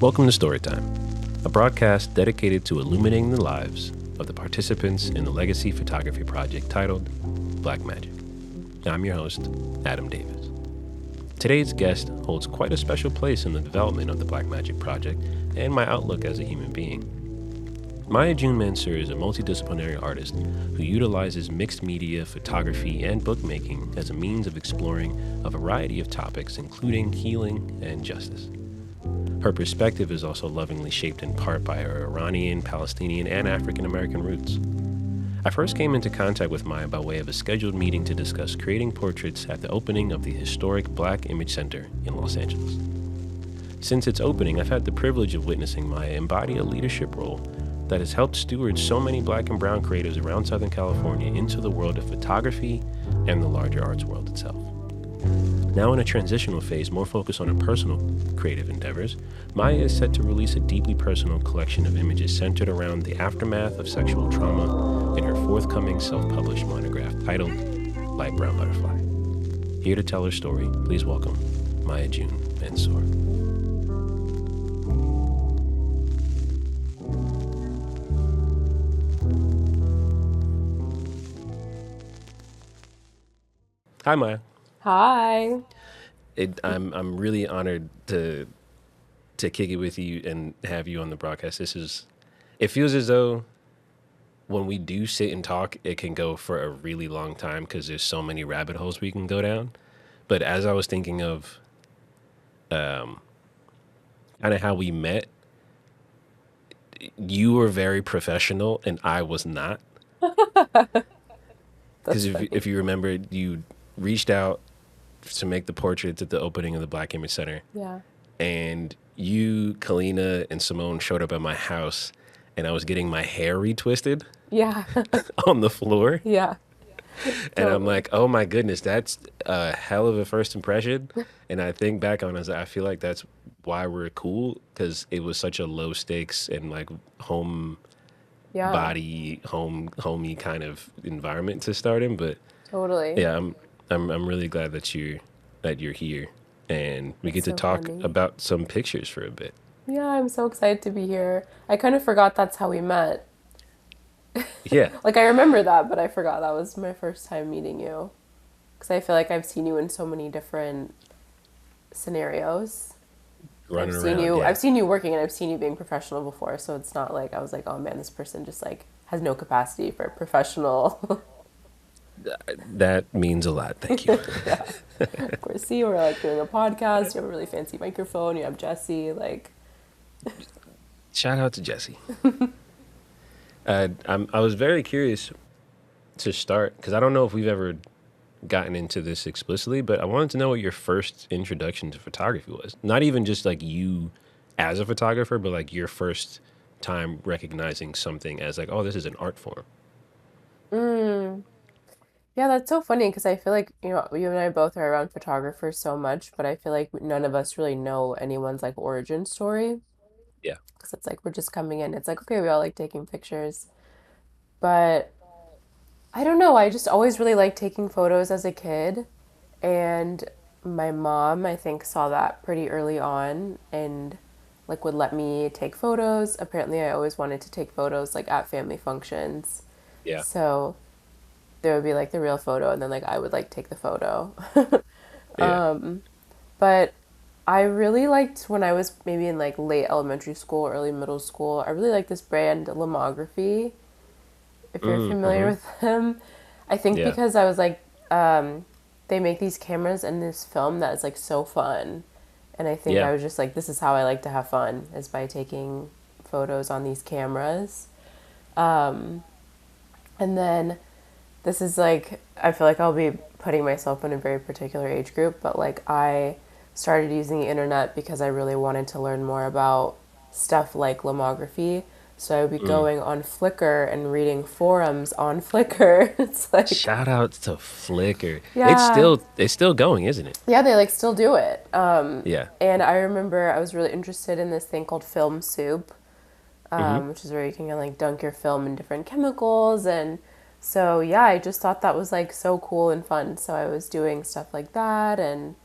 Welcome to Storytime, a broadcast dedicated to illuminating the lives of the participants in the legacy photography project titled Black Magic. I'm your host, Adam Davis. Today's guest holds quite a special place in the development of the Black Magic project and my outlook as a human being. Maya June Mansour is a multidisciplinary artist who utilizes mixed media, photography, and bookmaking as a means of exploring a variety of topics, including healing and justice. Her perspective is also lovingly shaped in part by her Iranian, Palestinian, and African American roots. I first came into contact with Maya by way of a scheduled meeting to discuss creating portraits at the opening of the historic Black Image Center in Los Angeles. Since its opening, I've had the privilege of witnessing Maya embody a leadership role that has helped steward so many Black and brown creatives around Southern California into the world of photography and the larger arts world itself. Now in a transitional phase more focused on her personal creative endeavors, Maya is set to release a deeply personal collection of images centered around the aftermath of sexual trauma in her forthcoming self-published monograph titled Light Brown Butterfly. Here to tell her story, please welcome Maya June Mansour. Hi, Maya. Hi. I'm really honored to kick it with you and have you on the broadcast. It feels as though when we do sit and talk, it can go for a really long time because there's so many rabbit holes we can go down. But as I was thinking of kind of how we met, you were very professional and I was not. Because if you remember, you reached out to make the portraits at the opening of the Black Image Center. Yeah. And you, Kalina, and Simone showed up at my house, and I was getting my hair retwisted. Yeah. On the floor. Yeah. And I'm like, oh my goodness, that's a hell of a first impression. And I think back on it, I feel like that's why we're cool, because it was such a low stakes and like homey kind of environment to start in. But Totally. yeah, I'm really glad that you're here and we get to talk funny. about some pictures for a bit. Yeah, I'm so excited to be here. I kind of forgot that's how we met. Yeah. Like, I remember that, but I forgot that was my first time meeting you. Because I feel like I've seen you in so many different scenarios. Running around. Yeah. I've seen you working and I've seen you being professional before. So it's not like I was like, oh man, this person just like has no capacity for professional. That means a lot. Thank you. Yeah. Of course, see, we're like doing a podcast. You have a really fancy microphone. You have Jesse. Like, shout out to Jesse. I was very curious to start because I don't know if we've ever gotten into this explicitly, but I wanted to know what your first introduction to photography was. Not even just like you as a photographer, but like your first time recognizing something as like, oh, this is an art form. yeah, that's so funny because I feel like, you and I both are around photographers so much, but I feel like none of us really know anyone's like origin story Yeah. because it's like we're just coming in. It's like, okay, we all like taking pictures, but I don't know. I just always really liked taking photos as a kid, and my mom, I think, saw that pretty early on and like would let me take photos. Apparently, I always wanted to take photos like at family functions. Yeah. So there would be like the real photo and then like I would like take the photo. Yeah. But I really liked when I was maybe in like late elementary school, early middle school. I really liked this brand Lomography, if you're familiar with them. I think Yeah. because I was like, they make these cameras and this film that is like so fun. And I think Yeah. I was just like, this is how I like to have fun, is by taking photos on these cameras. And then this is like, I feel like I'll be putting myself in a very particular age group, but like I started using the internet because I really wanted to learn more about stuff like lomography. So I would be going on Flickr and reading forums on Flickr. It's like, Shout out to Flickr. yeah, It's still going, isn't it? yeah, they like still do it. Yeah. And I remember I was really interested in this thing called film soup, Mm-hmm. which is where you can like dunk your film in different chemicals. And so, yeah, I just thought that was like so cool and fun. So I was doing stuff like that. And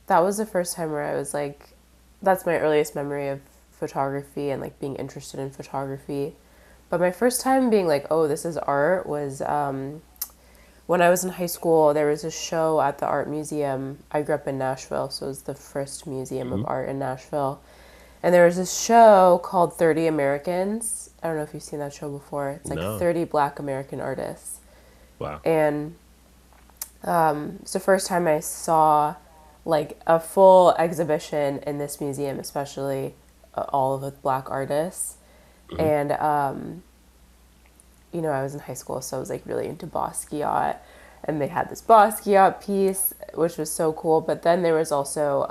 that was the first time where I was like, that's my earliest memory of photography and like being interested in photography. But my first time being like, oh, this is art was when I was in high school. There was a show at the art museum. I grew up in Nashville, so it was the first museum of Hmm. art in Nashville. And there was this show called 30 Americans. I don't know if you've seen that show before. It's like No. 30 Black American artists. Wow. And it's the first time I saw like a full exhibition in this museum, especially all of the Black artists. Hmm. And I was in high school, so I was like really into Basquiat, and they had this Basquiat piece, which was so cool. But then there was also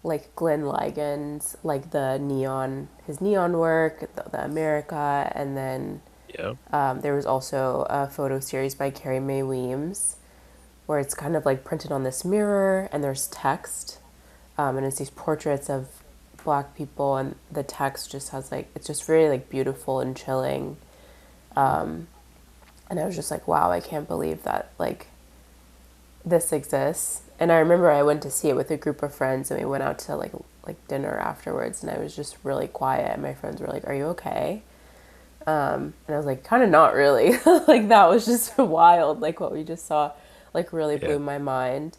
like Glenn Ligon's, like his neon work, the America, and then Yeah. there was also a photo series by Carrie Mae Weems, where it's kind of like printed on this mirror, and there's text, and it's these portraits of Black people, and the text just has like it's just very like beautiful and chilling. And I was just like, wow, I can't believe that like this exists. And I remember I went to see it with a group of friends, and we went out to like dinner afterwards, and I was just really quiet. And my friends were like, "Are you okay?" And I was like, "Kind of not really." Like that was just wild. Like what we just saw, like really Yeah. blew my mind.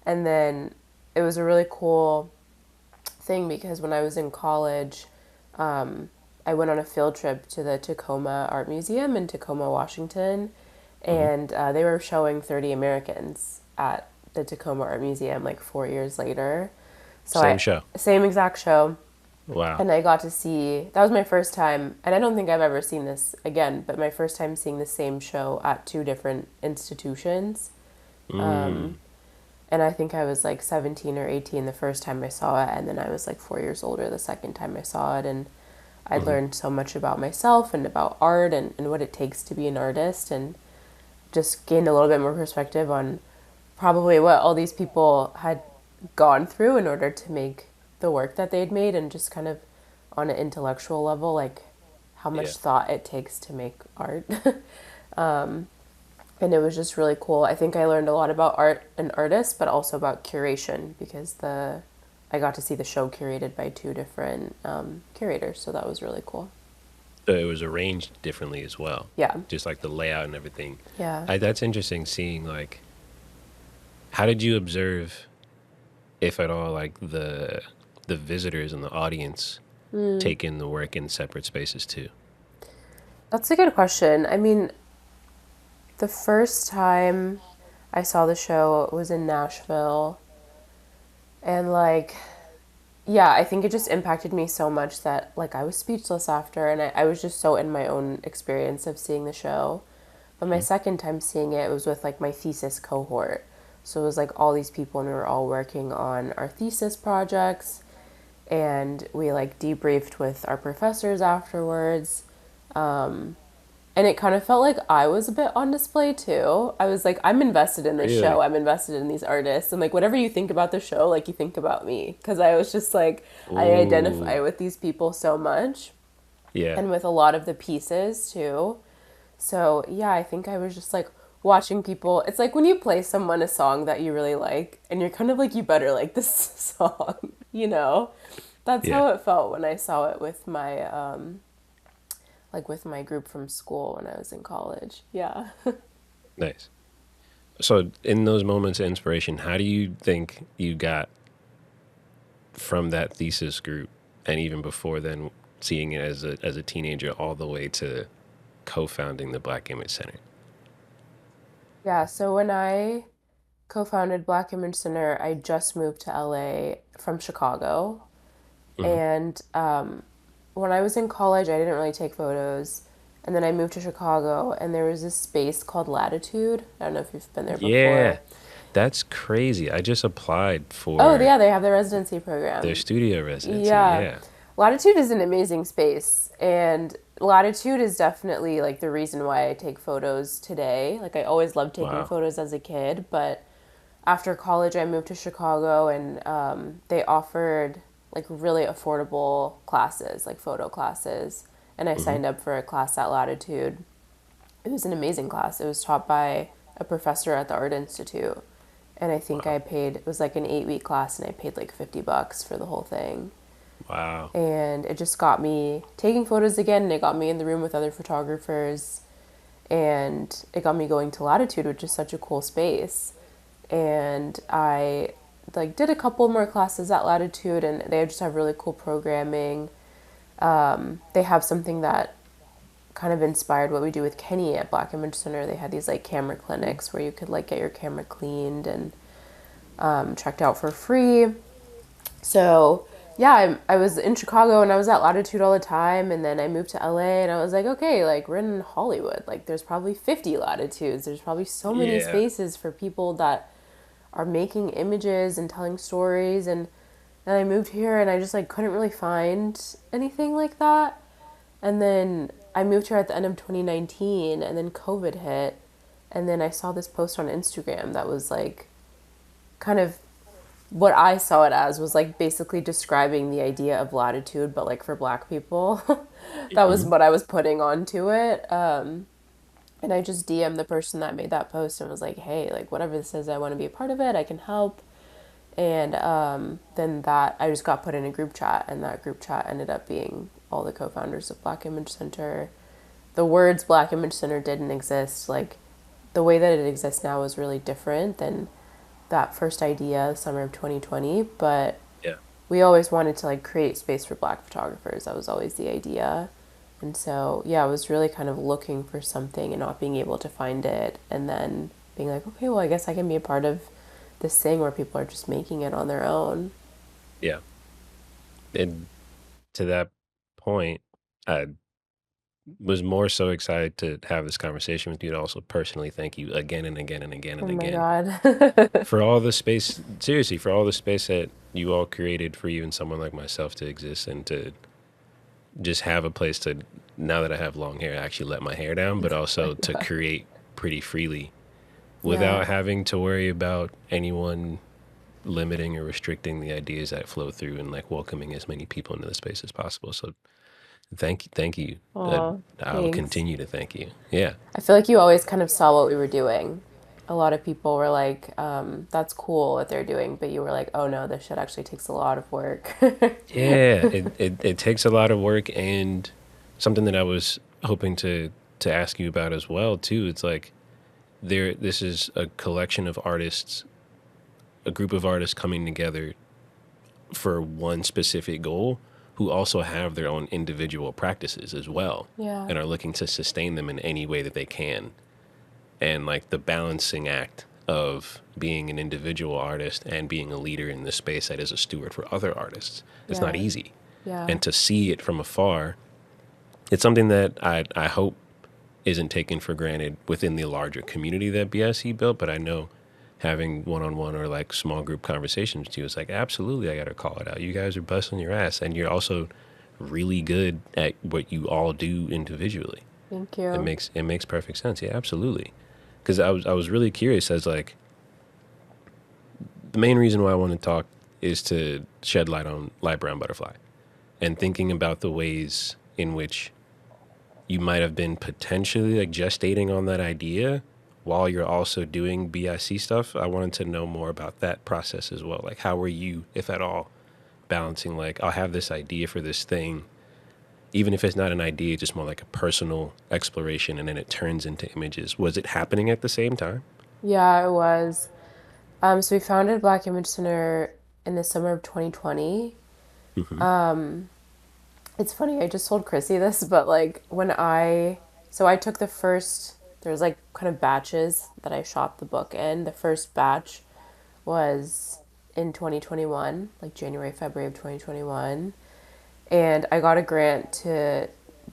And then it was a really cool thing because when I was in college, I went on a field trip to the Tacoma Art Museum in Tacoma, Washington, Hmm. and they were showing 30 Americans at the Tacoma Art Museum like 4 years later. So Same show. same exact show, Wow. and I got to see, that was my first time, and I don't think I've ever seen this again, but my first time seeing the same show at two different institutions. Mm. And I think I was like 17 or 18 the first time I saw it, and then I was like 4 years older the second time I saw it. And I Hmm. learned so much about myself and about art and what it takes to be an artist, and just gained a little bit more perspective on probably what all these people had gone through in order to make the work that they'd made, and just kind of on an intellectual level, like how Yeah. much thought it takes to make art. And it was just really cool. I think I learned a lot about art and artists, but also about curation because the I got to see the show curated by two different curators, so that was really cool. So it was arranged differently as well, Yeah, just like the layout and everything. yeah. That's interesting seeing like how did you observe, if at all, like the visitors and the audience take in the work in separate spaces too? That's a good question. I mean, the first time I saw the show was in Nashville, and like, yeah, I think it just impacted me so much that like I was speechless after, and I was just so in my own experience of seeing the show. But my Hmm. second time seeing it was with like my thesis cohort. So it was like all these people, and we were all working on our thesis projects, and we like debriefed with our professors afterwards. And it kind of felt like I was a bit on display too. I was like, I'm invested in this show. Really? I'm invested in these artists. And like, whatever you think about the show, like, you think about me. Because I was just like, I identify Ooh. with these people so much Yeah. and with a lot of the pieces too. So, yeah, I think I was just like watching people. It's like when you play someone a song that you really like, and you're kind of like, you better like this song, you know? That's Yeah. how it felt when I saw it with my like with my group from school when I was in college. Yeah. Nice. So in those moments of inspiration, how do you think you got from that thesis group and even before then seeing it as a teenager all the way to co-founding the Black Image Center? Yeah, so when I co-founded Black Image Center, I just moved to LA from Chicago. Hmm. And when I was in college, I didn't really take photos. And then I moved to Chicago, and there was this space called Latitude. I don't know if you've been there Yeah. before. That's crazy. I just applied Oh, for yeah, they have the residency their program. studio residency. Yeah. Yeah. Latitude is an amazing space, and Latitude is definitely like the reason why I take photos today. Like I always loved taking Wow. photos as a kid, but after college I moved to Chicago, and they offered like really affordable classes, like photo classes, and I Hmm. signed up for a class at Latitude. It was an amazing class. It was taught by a professor at the Art Institute, and I think Wow. I paid, it was like an 8-week class, and I paid like $50 for the whole thing. Wow. And it just got me taking photos again, and it got me in the room with other photographers, and it got me going to Latitude, which is such a cool space. And I like did a couple more classes at Latitude, and they just have really cool programming. They have something that kind of inspired what we do with Kenny at Black Image Center. They had these like camera clinics where you could like get your camera cleaned and checked out for free. So yeah, I was in Chicago and I was at Latitude all the time, and then I moved to LA and I was like, okay, like we're in Hollywood, like there's probably 50 Latitudes. There's probably so many Yeah. spaces for people that are making images and telling stories. And then I moved here and I just like couldn't really find anything like that. And then I moved here at the end of 2019, and then COVID hit, and then I saw this post on Instagram that was like kind of what I saw it as was like basically describing the idea of Latitude, but like for Black people. That was Mhm. what I was putting onto it. And I just DM'd the person that made that post and was like, hey, like whatever this is, I want to be a part of it. I can help. And then that I just got put in a group chat, and that group chat ended up being all the co-founders of Black Image Center. The words Black Image Center didn't exist. Like the way that it exists now is really different than that first idea, summer of 2020. But Yeah. we always wanted to like create space for Black photographers. That was always the idea. And so, yeah, I was really kind of looking for something and not being able to find it. And then being like, okay, well, I guess I can be a part of this thing where people are just making it on their own. Yeah. And to that point, I was more so excited to have this conversation with you to also personally thank you again and again and again Oh and my again God. for all the space, seriously, for all the space that you all created for even someone like myself to exist and to just have a place to, now that I have long hair, actually let my hair down, but My also to God. create pretty freely Yeah. without having to worry about anyone limiting or restricting the ideas that flow through and like welcoming as many people into the space as possible. So thank you. Oh, I'll thanks. continue to thank you. Yeah. I feel like you always kind of saw what we were doing. A lot of people were like, that's cool what they're doing, but you were like, oh no, this shit actually takes a lot of work. Yeah, it takes a lot of work and something that I was hoping to ask you about as well too. It's like this is a collection of artists, a group of artists coming together for one specific goal who also have their own individual practices as well Yeah. and are looking to sustain them in any way that they can. And like the balancing act of being an individual artist and being a leader in this space that is a steward for other artists. It's not Yeah. easy. Yeah. And to see it from afar, it's something that I hope isn't taken for granted within the larger community that BIC built. But I know having one-on-one or like small group conversations with you, it's like, absolutely, I got to call it out. You guys are busting your ass and you're also really good at what you all do individually. Thank It you. makes perfect sense. Yeah, absolutely. Because I was really curious as like the main reason why I want to talk is to shed light on Light Brown Butterfly and thinking about the ways in which you might have been potentially like gestating on that idea while you're also doing BIC stuff. I wanted to know more about that process as well. Like, how were you, if at all, balancing like, I'll have this idea for this thing, even if it's not an idea, just more like a personal exploration, and then it turns into images. Was it happening at the same time? Yeah, it was. So we founded Black Image Center in the summer of 2020. Hmm. It's funny, I just told Chrissy this, but like so I took the first, there's like kind of batches that I shot the book in. The first batch was in 2021, like January, February of 2021. And I got a grant to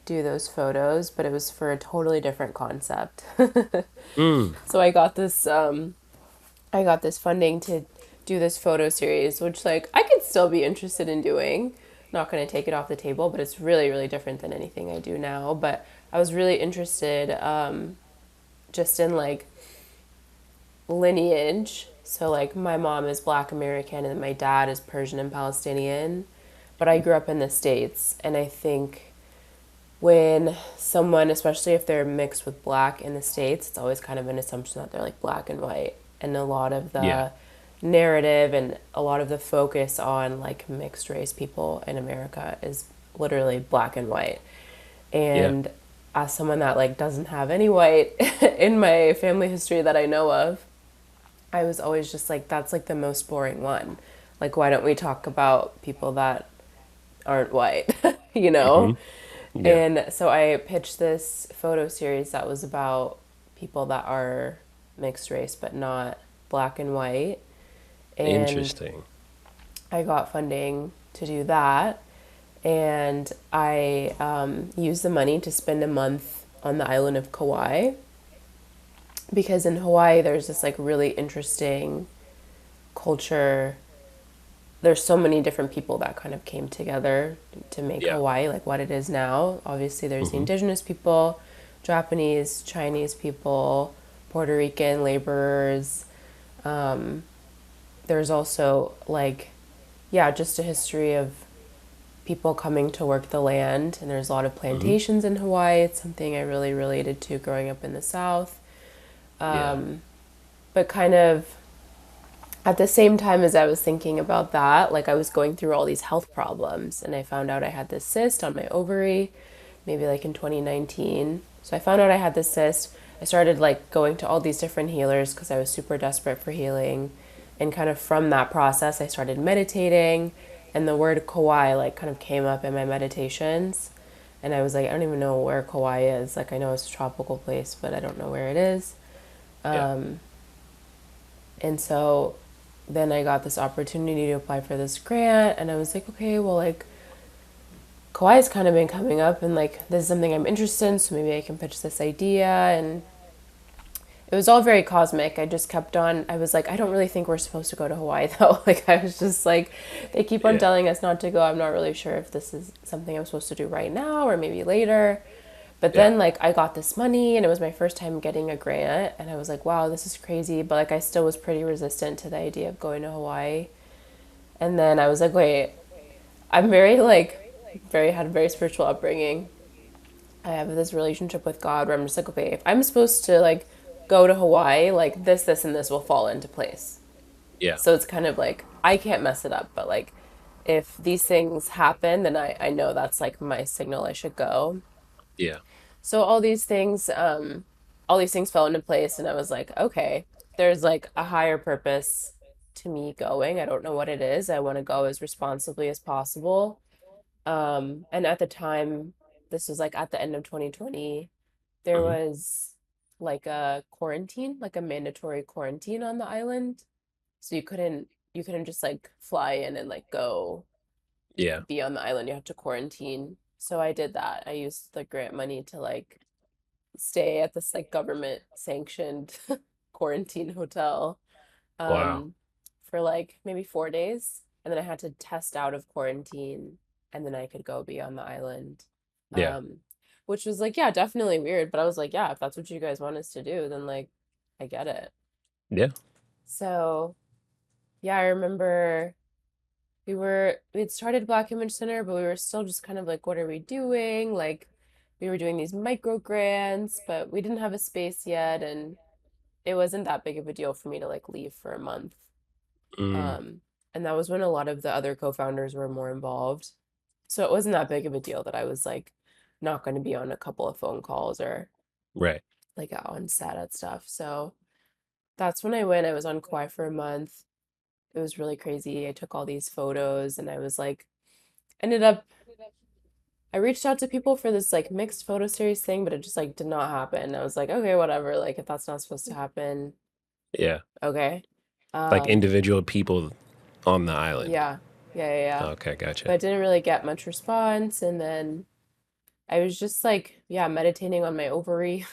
do those photos, but it was for a totally different concept. Mm. So I got this funding to do this photo series, which like I could still be interested in doing. Not going to take it off the table, but it's really, really different than anything I do now. But I was really interested just in like lineage. So like my mom is Black American and my dad is Persian and Palestinian. But I grew up in the States, and I think when someone, especially if they're mixed with Black in the States, it's always kind of an assumption that they're like black and white. And a lot of Yeah. narrative and a lot of the focus on like mixed race people in America is literally black and white. Yeah. And as someone that like doesn't have any white in my family history that I know of, I was always just like, that's like the most boring one. Like, why don't we talk about people that aren't white, you know? Hmm. Yeah. And so I pitched this photo series that was about people that are mixed race but not black and white. And Interesting. I got funding to do that. And I used the money to spend a month on the island of Kauai because in Hawaii there's this like really interesting culture. There's so many different people that kind of came together to make Yeah. Hawaii like what it is now. Obviously, there's the Hmm. indigenous people, Japanese, Chinese people, Puerto Rican laborers. There's also like, yeah, just a history of people coming to work the land. And there's a lot of Hmm. plantations in Hawaii. It's something I really related to growing up in the South. Yeah. But kind of at the same time as I was thinking about that, like I was going through all these health problems and I found out I had this cyst on my ovary, maybe like in 2019. So I found out I had this cyst. I started like going to all these different healers because I was super desperate for healing. And kind of from that process, I started meditating and the word Kauai like kind of came up in my meditations. And I was like, I don't even know where Kauai is. Like I know it's a tropical place, but I don't know where it is. Yeah. And so then I got this opportunity to apply for this grant, and I was like, okay, well, like Kauai's kind of been coming up, and like this is something I'm interested in, so maybe I can pitch this idea. And it was all very cosmic. I just kept on, I was like, I don't really think we're supposed to go to Hawaii though. Like, I was just like, they keep on Yeah. telling us not to go. I'm not really sure if this is something I'm supposed to do right now or maybe later. But Yeah. then like I got this money and it was my first time getting a grant and I was like, wow, this is crazy, but like I still was pretty resistant to the idea of going to Hawaii. And then I was like, wait, I'm very like very had a very spiritual upbringing. I have this relationship with God where I'm just like, okay, if I'm supposed to like go to Hawaii, like this and this will fall into place. Yeah. So it's kind of like I can't mess it up, but like if these things happen, then I know that's like my signal I should go. Yeah. So all these things fell into place, and I was like, okay, there's like a higher purpose to me going. I don't know what it is. I want to go as responsibly as possible. And at the time, this was like at the end of 2020, there Hmm. was like a quarantine, like a mandatory quarantine on the island. So you couldn't just like fly in and like go Yeah. be on the island. You have to quarantine. So I did that. I used the grant money to like stay at this like government sanctioned quarantine hotel Wow. um, for like maybe 4 days. And then I had to test out of quarantine and then I could go be on the island. Yeah. Um, which was like, yeah, definitely weird. But I was like, yeah, if that's what you guys want us to do, then like I get it. Yeah. So yeah, I remember we'd started Black Image Center, but we were still just kind of like, what are we doing? Like we were doing these micro grants, but we didn't have a space yet, and it wasn't that big of a deal for me to like leave for a month. Mm. Um, and that was when a lot of the other co-founders were more involved. So it wasn't that big of a deal that I was like not going to be on a couple of phone calls or Right. like on set at stuff. So that's when I went. I was on Kauai for a month. It was really crazy. I took all these photos and I was like, ended up, I reached out to people for this like mixed photo series thing, but it just like did not happen. I was like, okay, whatever. Like if that's not supposed to happen, Yeah. okay. Like Um, individual people on the island. yeah, yeah. Okay, gotcha. But I didn't really get much response. And then I was just like, yeah, meditating on my ovary.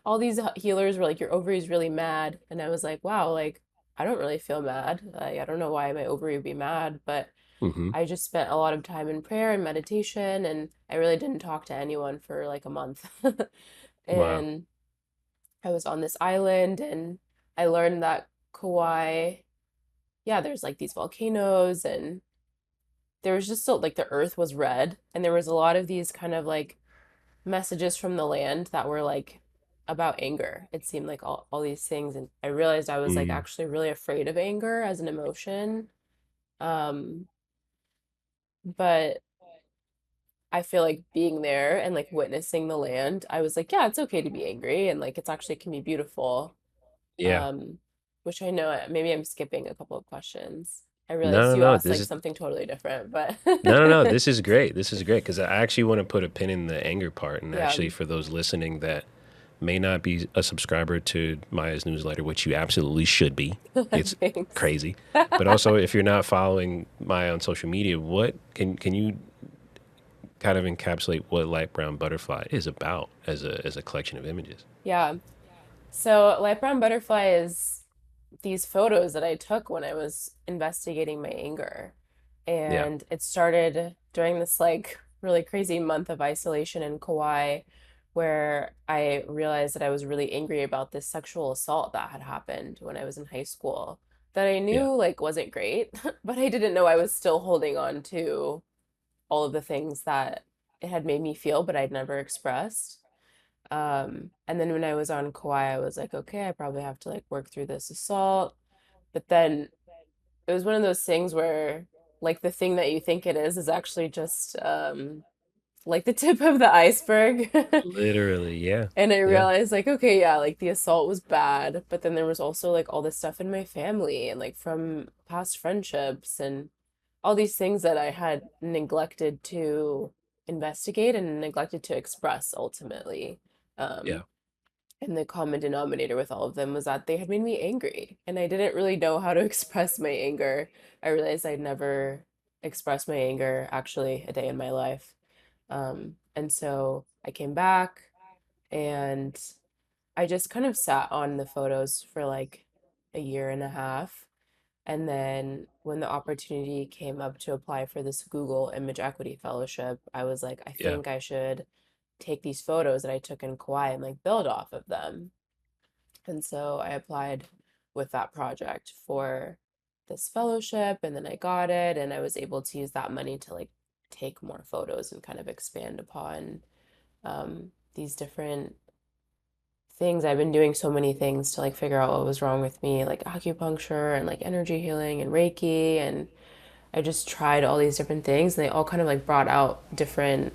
All these healers were like, your ovary is really mad. And I was like, wow, like, I don't really feel mad. Like, I don't know why my ovary would be mad, but Hmm. I just spent a lot of time in prayer and meditation, and I really didn't talk to anyone for like a month. Wow. And I was on this island, and I learned that Kauai, yeah, there's like these volcanoes, and there was just still like the earth was red, and there was a lot of these kind of like messages from the land that were like about anger. It seemed like all these things, and I realized I was like Mm, actually really afraid of anger as an emotion. Um, but I feel like being there and like witnessing the land, I was like, yeah, it's okay to be angry and like it's actually can be beautiful. yeah. Um, which I know maybe I'm skipping a couple of questions. I No, realized no, you no. asked This like is something totally different, but no, no, no. This is great. This is great because I actually want to put a pin in the anger part. And yeah, actually, for those listening that may not be a subscriber to Maya's newsletter, which you absolutely should be, it's thanks. crazy. But also, if you're not following Maya on social media, what can you kind of encapsulate what Light Brown Butterfly is about as a collection of images? Yeah. So Light Brown Butterfly is these photos that I took when I was investigating my anger. Yeah, And it started during this like really crazy month of isolation in Kauai where I realized that I was really angry about this sexual assault that had happened when I was in high school that I yeah, knew like wasn't great, but I didn't know I was still holding on to all of the things that it had made me feel, but I'd never expressed. And then when I was on Kauai, I was like, okay, I probably have to like work through this assault. But then it was one of those things where like the thing that you think it is actually just like the tip of the iceberg. literally, yeah, And I yeah, realized like, okay, yeah, like the assault was bad, but then there was also like all this stuff in my family and like from past friendships and all these things that I had neglected to investigate and neglected to express ultimately. yeah, Um, and the common denominator with all of them was that they had made me angry, and I didn't really know how to express my anger. I realized I'd never expressed my anger actually a day in my life. And so I came back and I just kind of sat on the photos for like a year and a half. And then when the opportunity came up to apply for this Google Image Equity Fellowship, I was like, I yeah, think I should take these photos that I took in Kauai and like build off of them. And so I applied with that project for this fellowship and then I got it and I was able to use that money to like take more photos and kind of expand upon these different things. I've been doing so many things to like figure out what was wrong with me, like acupuncture and like energy healing and Reiki. And I just tried all these different things and they all kind of like brought out different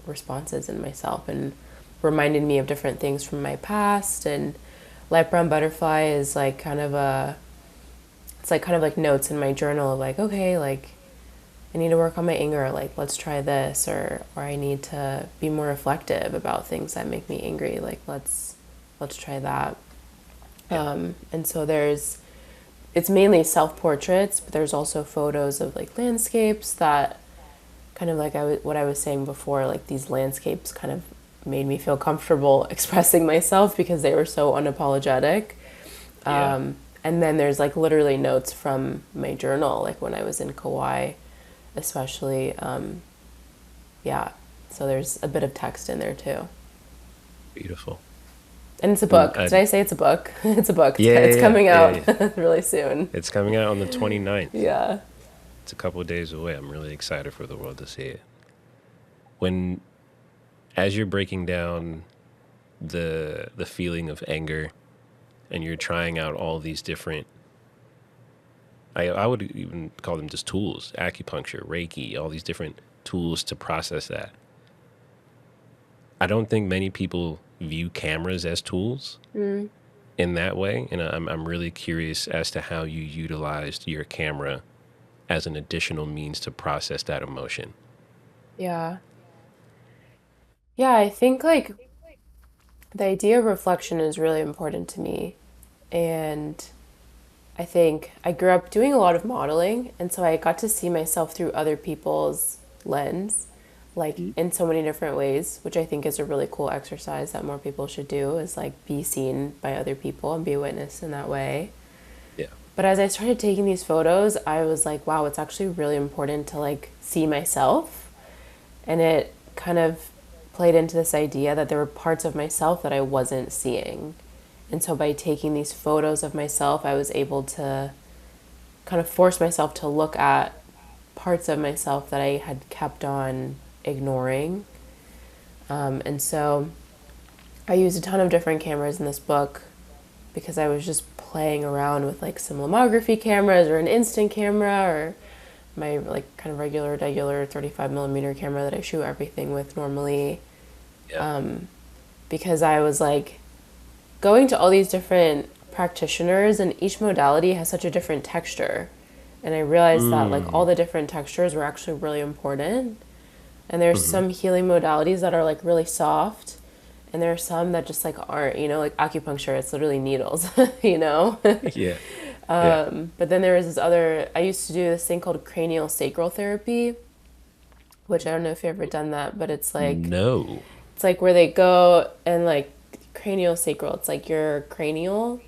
responses in myself and reminded me of different things from my past. And Light Brown Butterfly is like kind of a, it's like kind of like notes in my journal of like, okay, like I need to work on my anger, like let's try this, or I need to be more reflective about things that make me angry, like let's try that. yeah, And so there's it's mainly self-portraits, but there's also photos of like landscapes that kind of like what I was saying before, like these landscapes kind of made me feel comfortable expressing myself because they were so unapologetic. yeah. And then there's like literally notes from my journal, like when I was in Kauai, especially. Yeah, so there's a bit of text in there too. Beautiful. And it's a And book. Did I say it's a book? It's a book. yeah, It's yeah, coming yeah, out yeah. really soon. It's coming out on the 29th. Yeah. It's a couple of days away. I'm really excited for the world to see it. When, as you're breaking down the feeling of anger, and you're trying out all these different, I would even call them just tools, acupuncture, Reiki, all these different tools to process that. I don't think many people view cameras as tools Mm, in that way, and I'm really curious as to how you utilized your camera as an additional means to process that emotion. yeah. Yeah, I think like the idea of reflection is really important to me. And I think I grew up doing a lot of modeling, and so I got to see myself through other people's lens, like Mm. in so many different ways, which I think is a really cool exercise that more people should do is like be seen by other people and be a witness in that way. Yeah, But as I started taking these photos, I was like, wow, it's actually really important to like see myself. And it kind of played into this idea that there were parts of myself that I wasn't seeing. And so by taking these photos of myself, I was able to kind of force myself to look at parts of myself that I had kept on ignoring. And so I used a ton of different cameras in this book because I was just playing around with like some lomography cameras or an instant camera or my like kind of regular 35 millimeter camera that I shoot everything with normally, Yeah. because I was like going to all these different practitioners and each modality has such a different texture. And I realized that like all Mm. the different textures were actually really important. And there's Hmm. some healing modalities that are like really soft and there are some that just like aren't, like acupuncture, it's literally needles, you know? Yeah. Yeah. But then there was this other, I used to do this thing called cranial sacral therapy, which I don't know if you've ever done that, but No. it's like where they go and like cranial sacral, it's like your cranial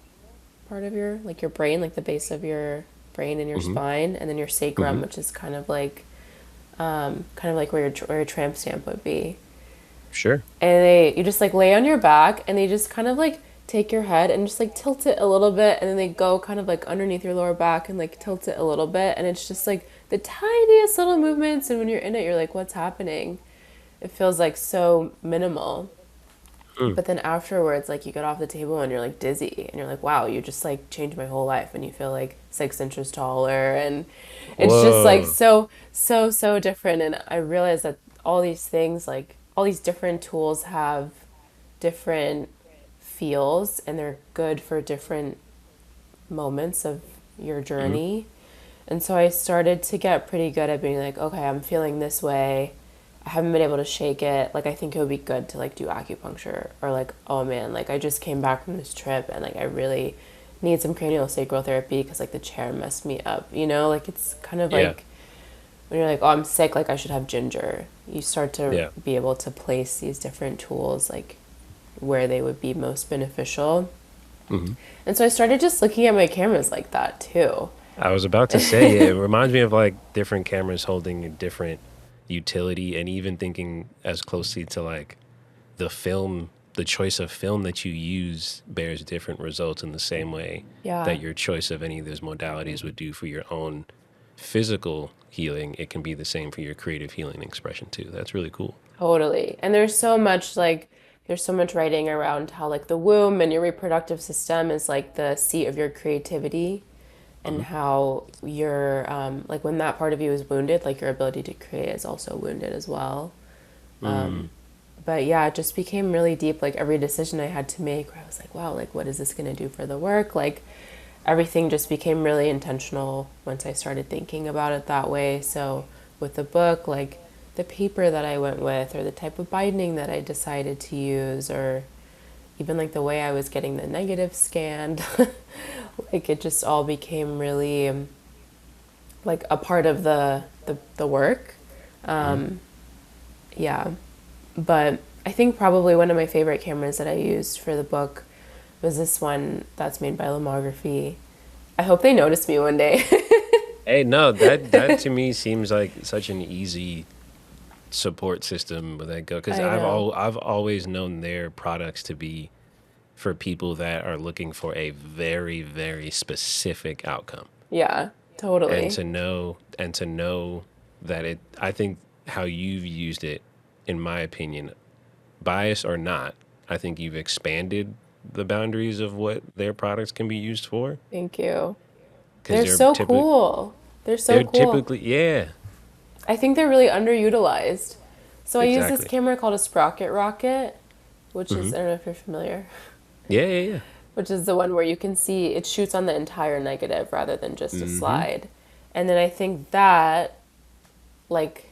part of your, like your brain, like the base of your brain and your Hmm. spine, and then your Hmm. sacrum, which is kind of like where your tramp stamp would be. Sure. And you just like lay on your back and they just kind of like take your head and just like tilt it a little bit and then they go kind of like underneath your lower back and like tilt it a little bit and it's just like the tiniest little movements and when you're in it you're like what's happening? It feels like so minimal. Mm. But then afterwards like you get off the table and you're like dizzy and you're like wow, you just like changed my whole life and you feel like 6 inches taller and it's just like Whoa. so different and I realized that all these things like all these different tools have different feels and they're good for different moments of your Hmm. journey. And so I started to get pretty good at being like, okay, I'm feeling this way. I haven't been able to shake it. Like I think it would be good to like do acupuncture or like, oh man, like I just came back from this trip and like I really need some cranial sacral therapy because like the chair messed me up, Like it's kind of Yeah. like when you're like, oh, I'm sick, like I should have ginger. You start to Yeah. be able to place these different tools like where they would be most beneficial. Hmm. And so I started just looking at my cameras like that too. I was about to say, yeah, it reminds me of like different cameras holding a different utility and even thinking as closely to like the film, the choice of film that you use bears different results in the same way Yeah, that your choice of any of those modalities would do for your own physical healing. It can be the same for your creative healing expression too. That's really cool. totally. And there's so much writing around how like the womb and your reproductive system is like the seat of your creativity and Hmm. how your like when that part of you is wounded, like your ability to create is also wounded as well. Mm. But yeah, it just became really deep. Like every decision I had to make, where I was like, wow, like what is this going to do for the work? Like everything just became really intentional once I started thinking about it that way. So with the book, like the paper that I went with, or the type of binding that I decided to use, or even like the way I was getting the negative scanned, like it just all became really like a part of the work. Hmm. Yeah. But I think probably one of my favorite cameras that I used for the book was this one that's made by Lomography. I hope they notice me one day. Hey, no, that to me seems like such an easy support system with that go because I know. I've always known their products to be for people that are looking for a very very specific outcome Yeah, and totally. to know that it I think how you've used it in my opinion bias or not I think you've expanded the boundaries of what their products can be used for Thank you. because They're so cool. They're so they're cool. typically yeah I think they're really underutilized. So I use this exactly. camera called a sprocket rocket, which Hmm. is, I don't know if you're familiar, Yeah, yeah, yeah. which is the one where you can see it shoots on the entire negative rather than just a Hmm. slide. And then I think that, like,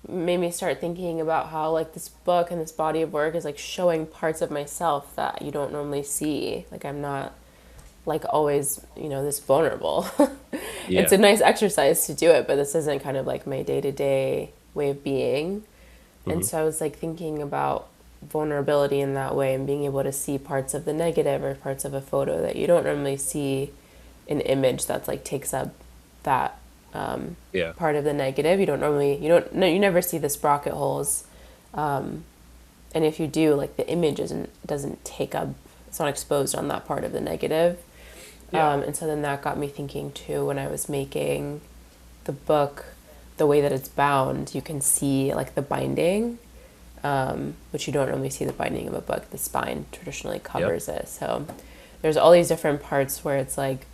made me start thinking about how like this book and this body of work is like showing parts of myself that you don't normally see. Like I'm not like always, this vulnerable. It's Yeah. a nice exercise to do it, but this isn't kind of like my day-to-day way of being. And Hmm. so I was like thinking about vulnerability in that way and being able to see parts of the negative or parts of a photo that you don't normally see an image that's like takes up that Yeah. part of the negative. You don't normally you don't no you never see the sprocket holes, and if you do, like the image isn't doesn't take up it's not exposed on that part of the negative. Yeah. And so then that got me thinking too when I was making the book, the way that it's bound, you can see like the binding. which you don't normally see the binding of a book. The spine traditionally Yep. covers it. So there's all these different parts where it's like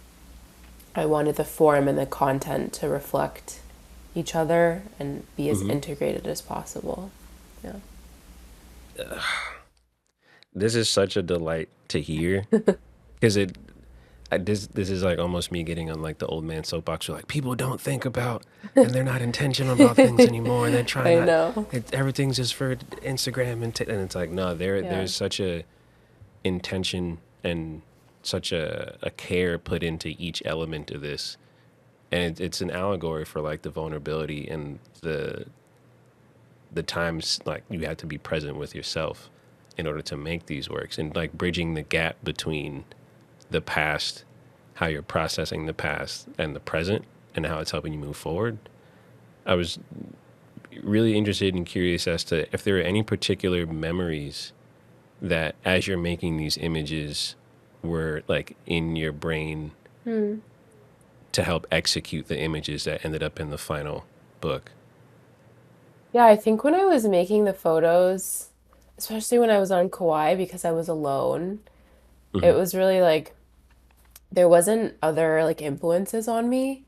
I wanted the form and the content to reflect each other and be as Hmm. integrated as possible. Yeah. This is such a delight to hear because this is like almost me getting on like the old man soapbox. Where like people don't think about and they're not intentional about things anymore, and they're trying I not. know. Everything's just for Instagram and it's like no, Yeah. there's such a intention and such a care put into each element of this, and it's an allegory for like the vulnerability and the times like you have to be present with yourself in order to make these works, and like bridging the gap between the past, how you're processing the past and the present and how it's helping you move forward. I was really interested and curious as to if there are any particular memories that as you're making these images were like in your brain Hmm. to help execute the images that ended up in the final book. Yeah, I think when I was making the photos, especially when I was on Kauai because I was alone, it Hmm. was really like there wasn't other like influences on me.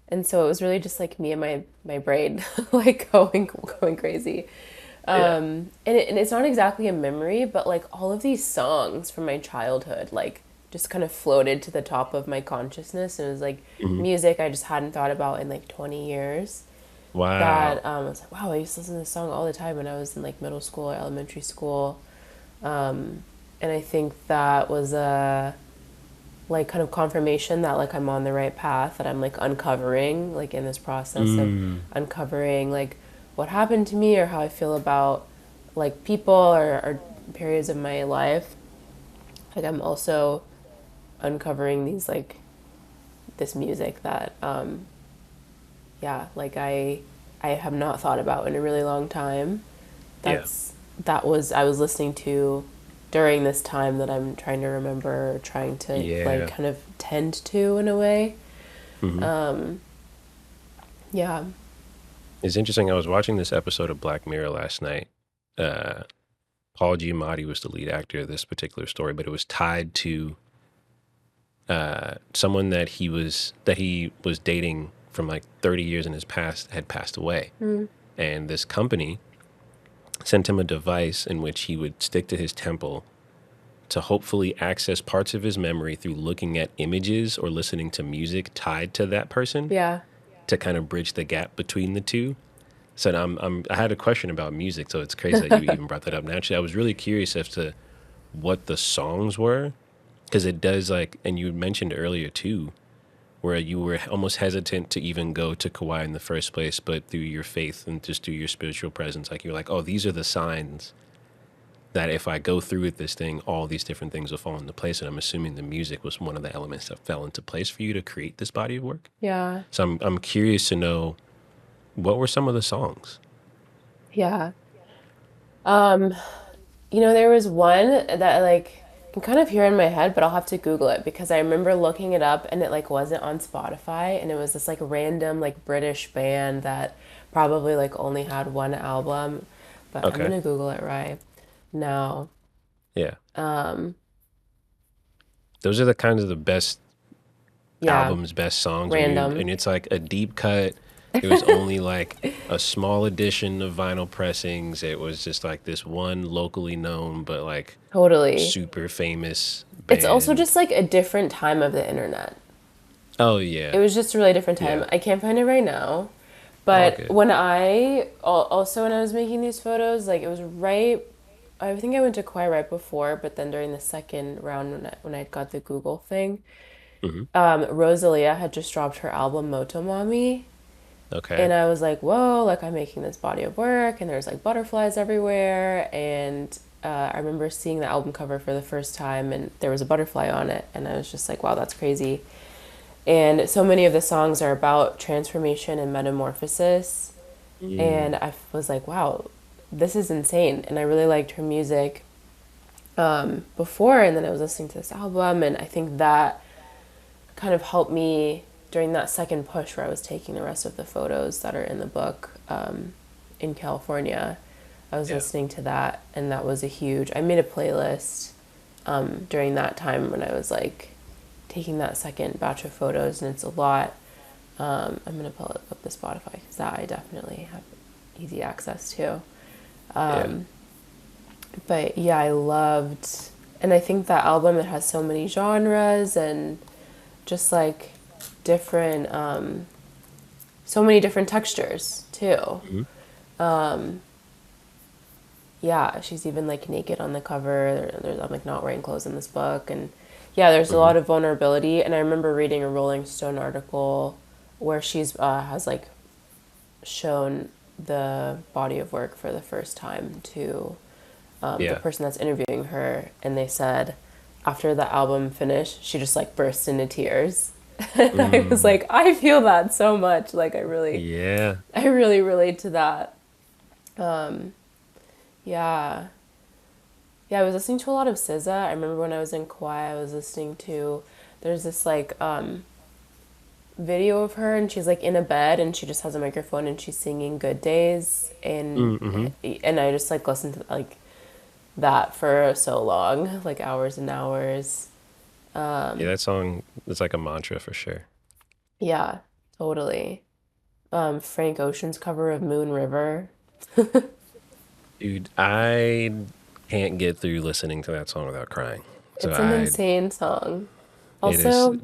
And so it was really just like me and my brain like going crazy. Yeah. And it's not exactly a memory, but like all of these songs from my childhood like just kind of floated to the top of my consciousness, and it was like Hmm. music I just hadn't thought about in like 20 years. Wow. That I was like, wow, I used to listen to this song all the time when I was in like middle school or elementary school. And I think that was a like kind of confirmation that like I'm on the right path, that I'm like uncovering like in this process of Mm. uncovering like what happened to me or how I feel about like people or periods of my life. Like I'm also uncovering these like this music that yeah, like I have not thought about in a really long time. Yeah. That's that was I was listening to during this time that I'm trying to remember, trying to like Yeah. kind of tend to in a way. Hmm. Yeah. It's interesting. I was watching this episode of Black Mirror last night. Uh, Paul Giamatti was the lead actor of this particular story, but it was tied to someone that he was dating from like 30 years in his past had passed away, Mm. and this company sent him a device in which he would stick to his temple to hopefully access parts of his memory through looking at images or listening to music tied to that person Yeah. to kind of bridge the gap between the two. So I had a question about music, so it's crazy that you even brought that up. Naturally, I was really curious as to what the songs were, because it does like, and you mentioned earlier too, where you were almost hesitant to even go to Kauai in the first place, but through your faith and just through your spiritual presence, like you're like, oh, these are the signs that if I go through with this thing, all these different things will fall into place. And I'm assuming the music was one of the elements that fell into place for you to create this body of work. Yeah. So I'm curious to know what were some of the songs. Yeah. Um, there was one that like I can kind of hear in my head, but I'll have to Google it because I remember looking it up and it like wasn't on Spotify, and it was this like random like British band that probably like only had one album, but I'm Okay. gonna Google it right now. Yeah. Um, Those are the kinds of the best yeah, albums, best songs when you random. and it's like a deep cut. It was only like a small edition of vinyl pressings. It was just like this one locally known but like Totally. super famous It's also band. just like a different time of the internet. Oh It yeah. was just a really different time. Yeah. I can't find it right now. All But good. when also when I was making these photos, like it was right, I think I went to Kauai right before, but then during the second round when I got the Google thing, Hmm. Rosalia had just dropped her album Motomami, Okay. and I was like, whoa, like I'm making this body of work, and there's like butterflies everywhere, and I remember seeing the album cover for the first time, and there was a butterfly on it, and I was just like, wow, that's crazy. And so many of the songs are about transformation and metamorphosis. Mm. And I was like, wow, this is insane. And I really liked her music before. And then I was listening to this album. And I think that kind of helped me during that second push where I was taking the rest of the photos that are in the book in California. I was Yeah. listening to that, and that was a huge. I made a playlist during that time when I was like taking that second batch of photos, and it's a lot. I'm gonna pull up the Spotify because that I definitely have easy access to. Yeah. But yeah, I loved, and I think that album, it has so many genres and just like different, so many different textures too. Hmm. Yeah, she's even like naked on the cover. I'm like not wearing clothes in this book, and yeah, there's a Hmm. lot of vulnerability. And I remember reading a Rolling Stone article where she's has like shown the body of work for the first time to the Yeah. person that's interviewing her, and they said after the album finished, she just like burst into tears. And I was Mm. like, I feel that so much. Like Yeah. I really relate to that. Yeah. Yeah, I was listening to a lot of SZA. I remember when I was in Kauai, I was listening to there's this like video of her, and she's like in a bed and she just has a microphone and she's singing Good Days, Mm-hmm. and I just like listened to like that for so long, like hours and hours. Yeah, that song is like a mantra for sure. Yeah, totally. Frank Ocean's cover of Moon River. Dude, I can't get through listening to that song without crying. So It's an insane song. it is, Also,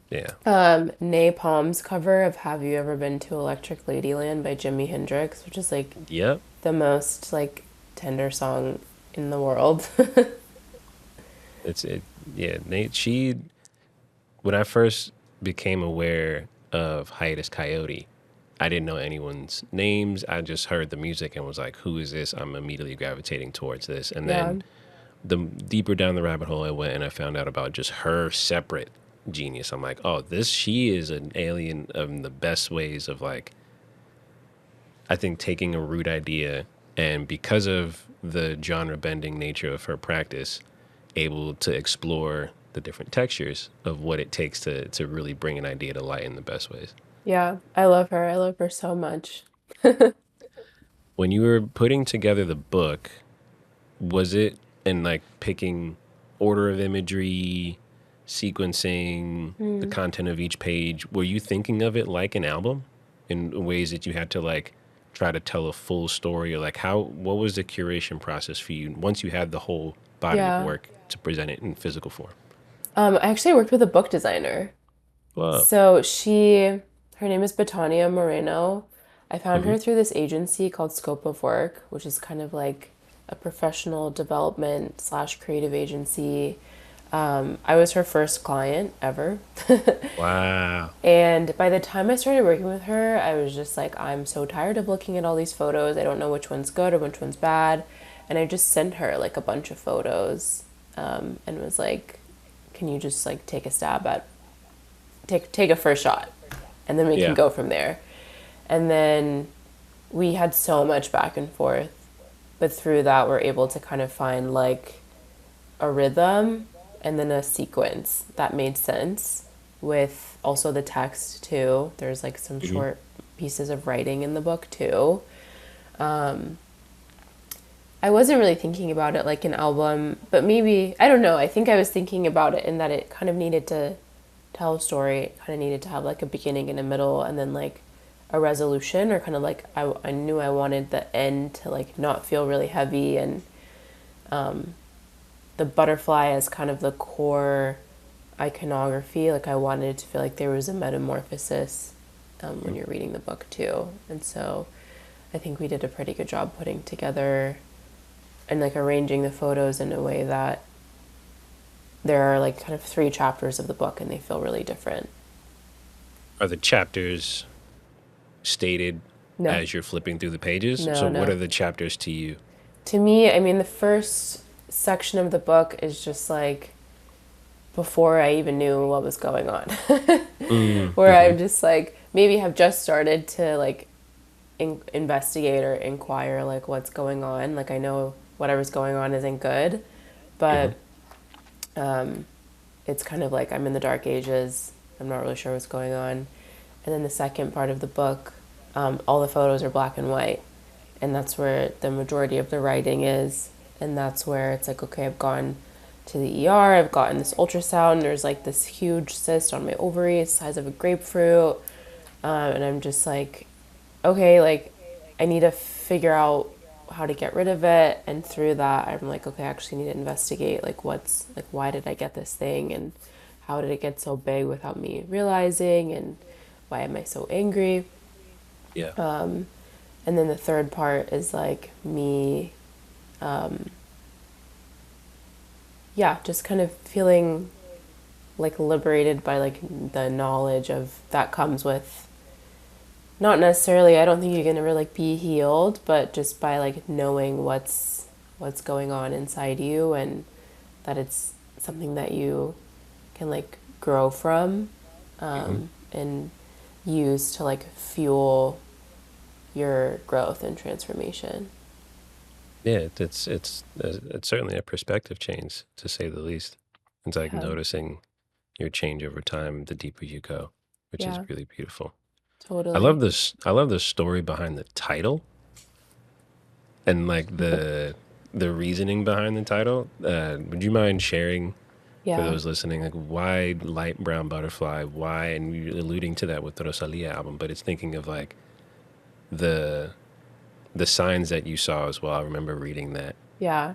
yeah. Napalm's cover of Have You Ever Been to Electric Ladyland by Jimi Hendrix, which is like Yep. the most like tender song in the world. It's it. Yeah, Nate. When I first became aware of Hiatus Coyote, I didn't know anyone's names. I just heard the music and was like, "Who is this?" I'm immediately gravitating towards this. And Yeah. then the deeper down the rabbit hole I went, and I found out about just her separate genius. I'm like, "Oh, this she is an alien of the best ways of like I think taking a root idea and because of the genre bending nature of her practice, able to explore the different textures of what it takes to really bring an idea to light in the best ways. Yeah, I love her. I love her so much. When you were putting together the book, was it in like picking order of imagery, sequencing, the Mm. content of each page? Were you thinking of it like an album in ways that you had to like try to tell a full story or like what was the curation process for you once you had the whole body of Yeah. work to present it in physical form? I actually worked with a book designer. Whoa. So her name is Betania Moreno. I found Hmm. her through this agency called Scope of Work, which is kind of like a professional development slash creative agency. I was her first client ever. Wow. And by the time I started working with her, I was just like, I'm so tired of looking at all these photos. I don't know which one's good or which one's bad. And I just sent her like a bunch of photos, and was like, can you just like take a stab at take a first shot, and then we can Yeah. go from there. And then we had so much back and forth, but through that we're able to kind of find like a rhythm and then a sequence that made sense with also the text too. There's like some Hmm. short pieces of writing in the book too. I wasn't really thinking about it like an album, but maybe, I don't know. I think I was thinking about it in that it kind of needed to tell a story. It kind of needed to have like a beginning and a middle and then like a resolution, or kind of like I knew I wanted the end to like not feel really heavy, and the butterfly as kind of the core iconography. Like I wanted it to feel like there was a metamorphosis when you're reading the book too. And so I think we did a pretty good job putting together and like arranging the photos in a way that there are like kind of three chapters of the book and they feel really different. Are the chapters stated No, as you're flipping through the pages? So no, what are no. the chapters to you? To me, I mean, the first section of the book is just like before I even knew what was going on, where Mm-hmm. I'm just like maybe have just started to like investigate or inquire like what's going on. Like I know whatever's going on isn't good, Hmm. but it's kind of like I'm in the dark ages. I'm not really sure what's going on. And then the second part of the book, all the photos are black and white. and that's where the majority of the writing is. And that's where it's like, okay, I've gone to the ER, I've gotten this ultrasound, there's like this huge cyst on my ovary, it's the size of a grapefruit. And I'm just like, okay, like I need to figure out how to get rid of it. And through that, I'm like, okay, I actually need to investigate like what's like, why did I get this thing, and how did it get so big without me realizing, and why am I so angry? Yeah. And then the third part is like me, yeah, just kind of feeling like liberated by like the knowledge of that comes with not necessarily, I don't think you're gonna really like be healed, but just by like knowing what's going on inside you, and that it's something that you can like grow from, Hmm. and use to like fuel your growth and transformation. Yeah, it's certainly a perspective change to say the least. It's like Yeah, noticing your change over time the deeper you go, which is yeah, really beautiful. I totally. love this. I love the story behind the title and like the reasoning behind the title. Would you mind sharing for Yeah, those listening, like why light brown butterfly? Why? And you're alluding to that with the Rosalia album, but it's thinking of like the the signs that you saw as well. I remember reading that. yeah.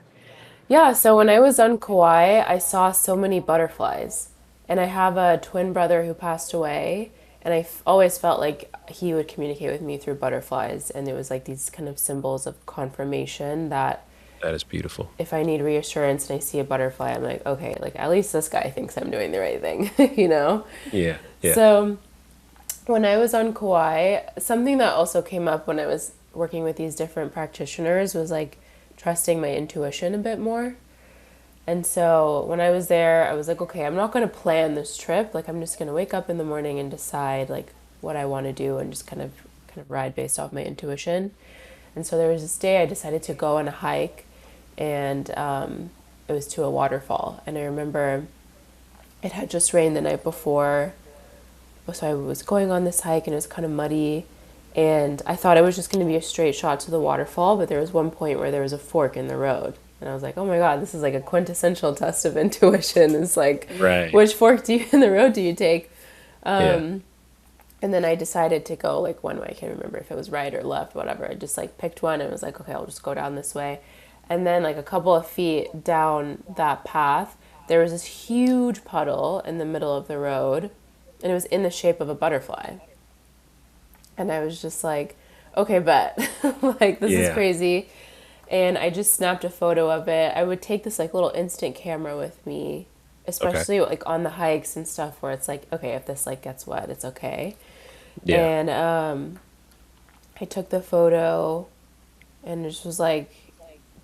Yeah, so when I was on Kauai, I saw so many butterflies. And I have a twin brother who passed away, and always felt like he would communicate with me through butterflies. And it was like these kind of symbols of confirmation that That is beautiful. if I need reassurance and I see a butterfly, I'm like, okay, like at least this guy thinks I'm doing the right thing, you know? Yeah, yeah. So when I was on Kauai, something that also came up when I was working with these different practitioners was like trusting my intuition a bit more. And so when I was there, I was like, okay, I'm not going to plan this trip. Like I'm just going to wake up in the morning and decide like what I want to do, and just kind of ride based off my intuition. And so there was this day I decided to go on a hike, and it was to a waterfall. And I remember it had just rained the night before, so I was going on this hike and it was kind of muddy. And I thought it was just going to be a straight shot to the waterfall, but there was one point where there was a fork in the road. And I was like, oh my God, this is like a quintessential test of intuition. It's like, Right. which fork do you in the road do you take? Yeah. And then I decided to go like one way. I can't remember if it was right or left, whatever. I just like picked one and was like, okay, I'll just go down this way. And then like a couple of feet down that path, there was this huge puddle in the middle of the road, and it was in the shape of a butterfly. And I was just like, okay, bet. Like, this is Yeah. crazy. And I just snapped a photo of it. I would take this like little instant camera with me, Okay. especially like on the hikes and stuff where it's like, okay, if this like gets wet, it's okay. Yeah. And I took the photo and it just was like,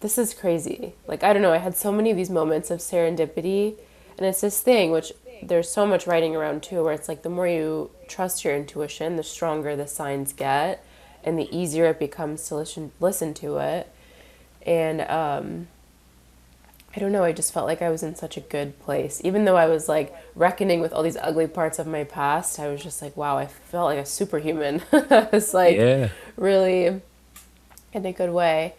this is crazy. Like, I don't know. I had so many of these moments of serendipity. And it's this thing, which there's so much writing around too, where it's like the more you trust your intuition, the stronger the signs get, and the easier it becomes to listen to it. And I don't know, I just felt like I was in such a good place. Even though I was like reckoning with all these ugly parts of my past, I was just like, wow, I felt like a superhuman. I was like Yeah. really in a good way.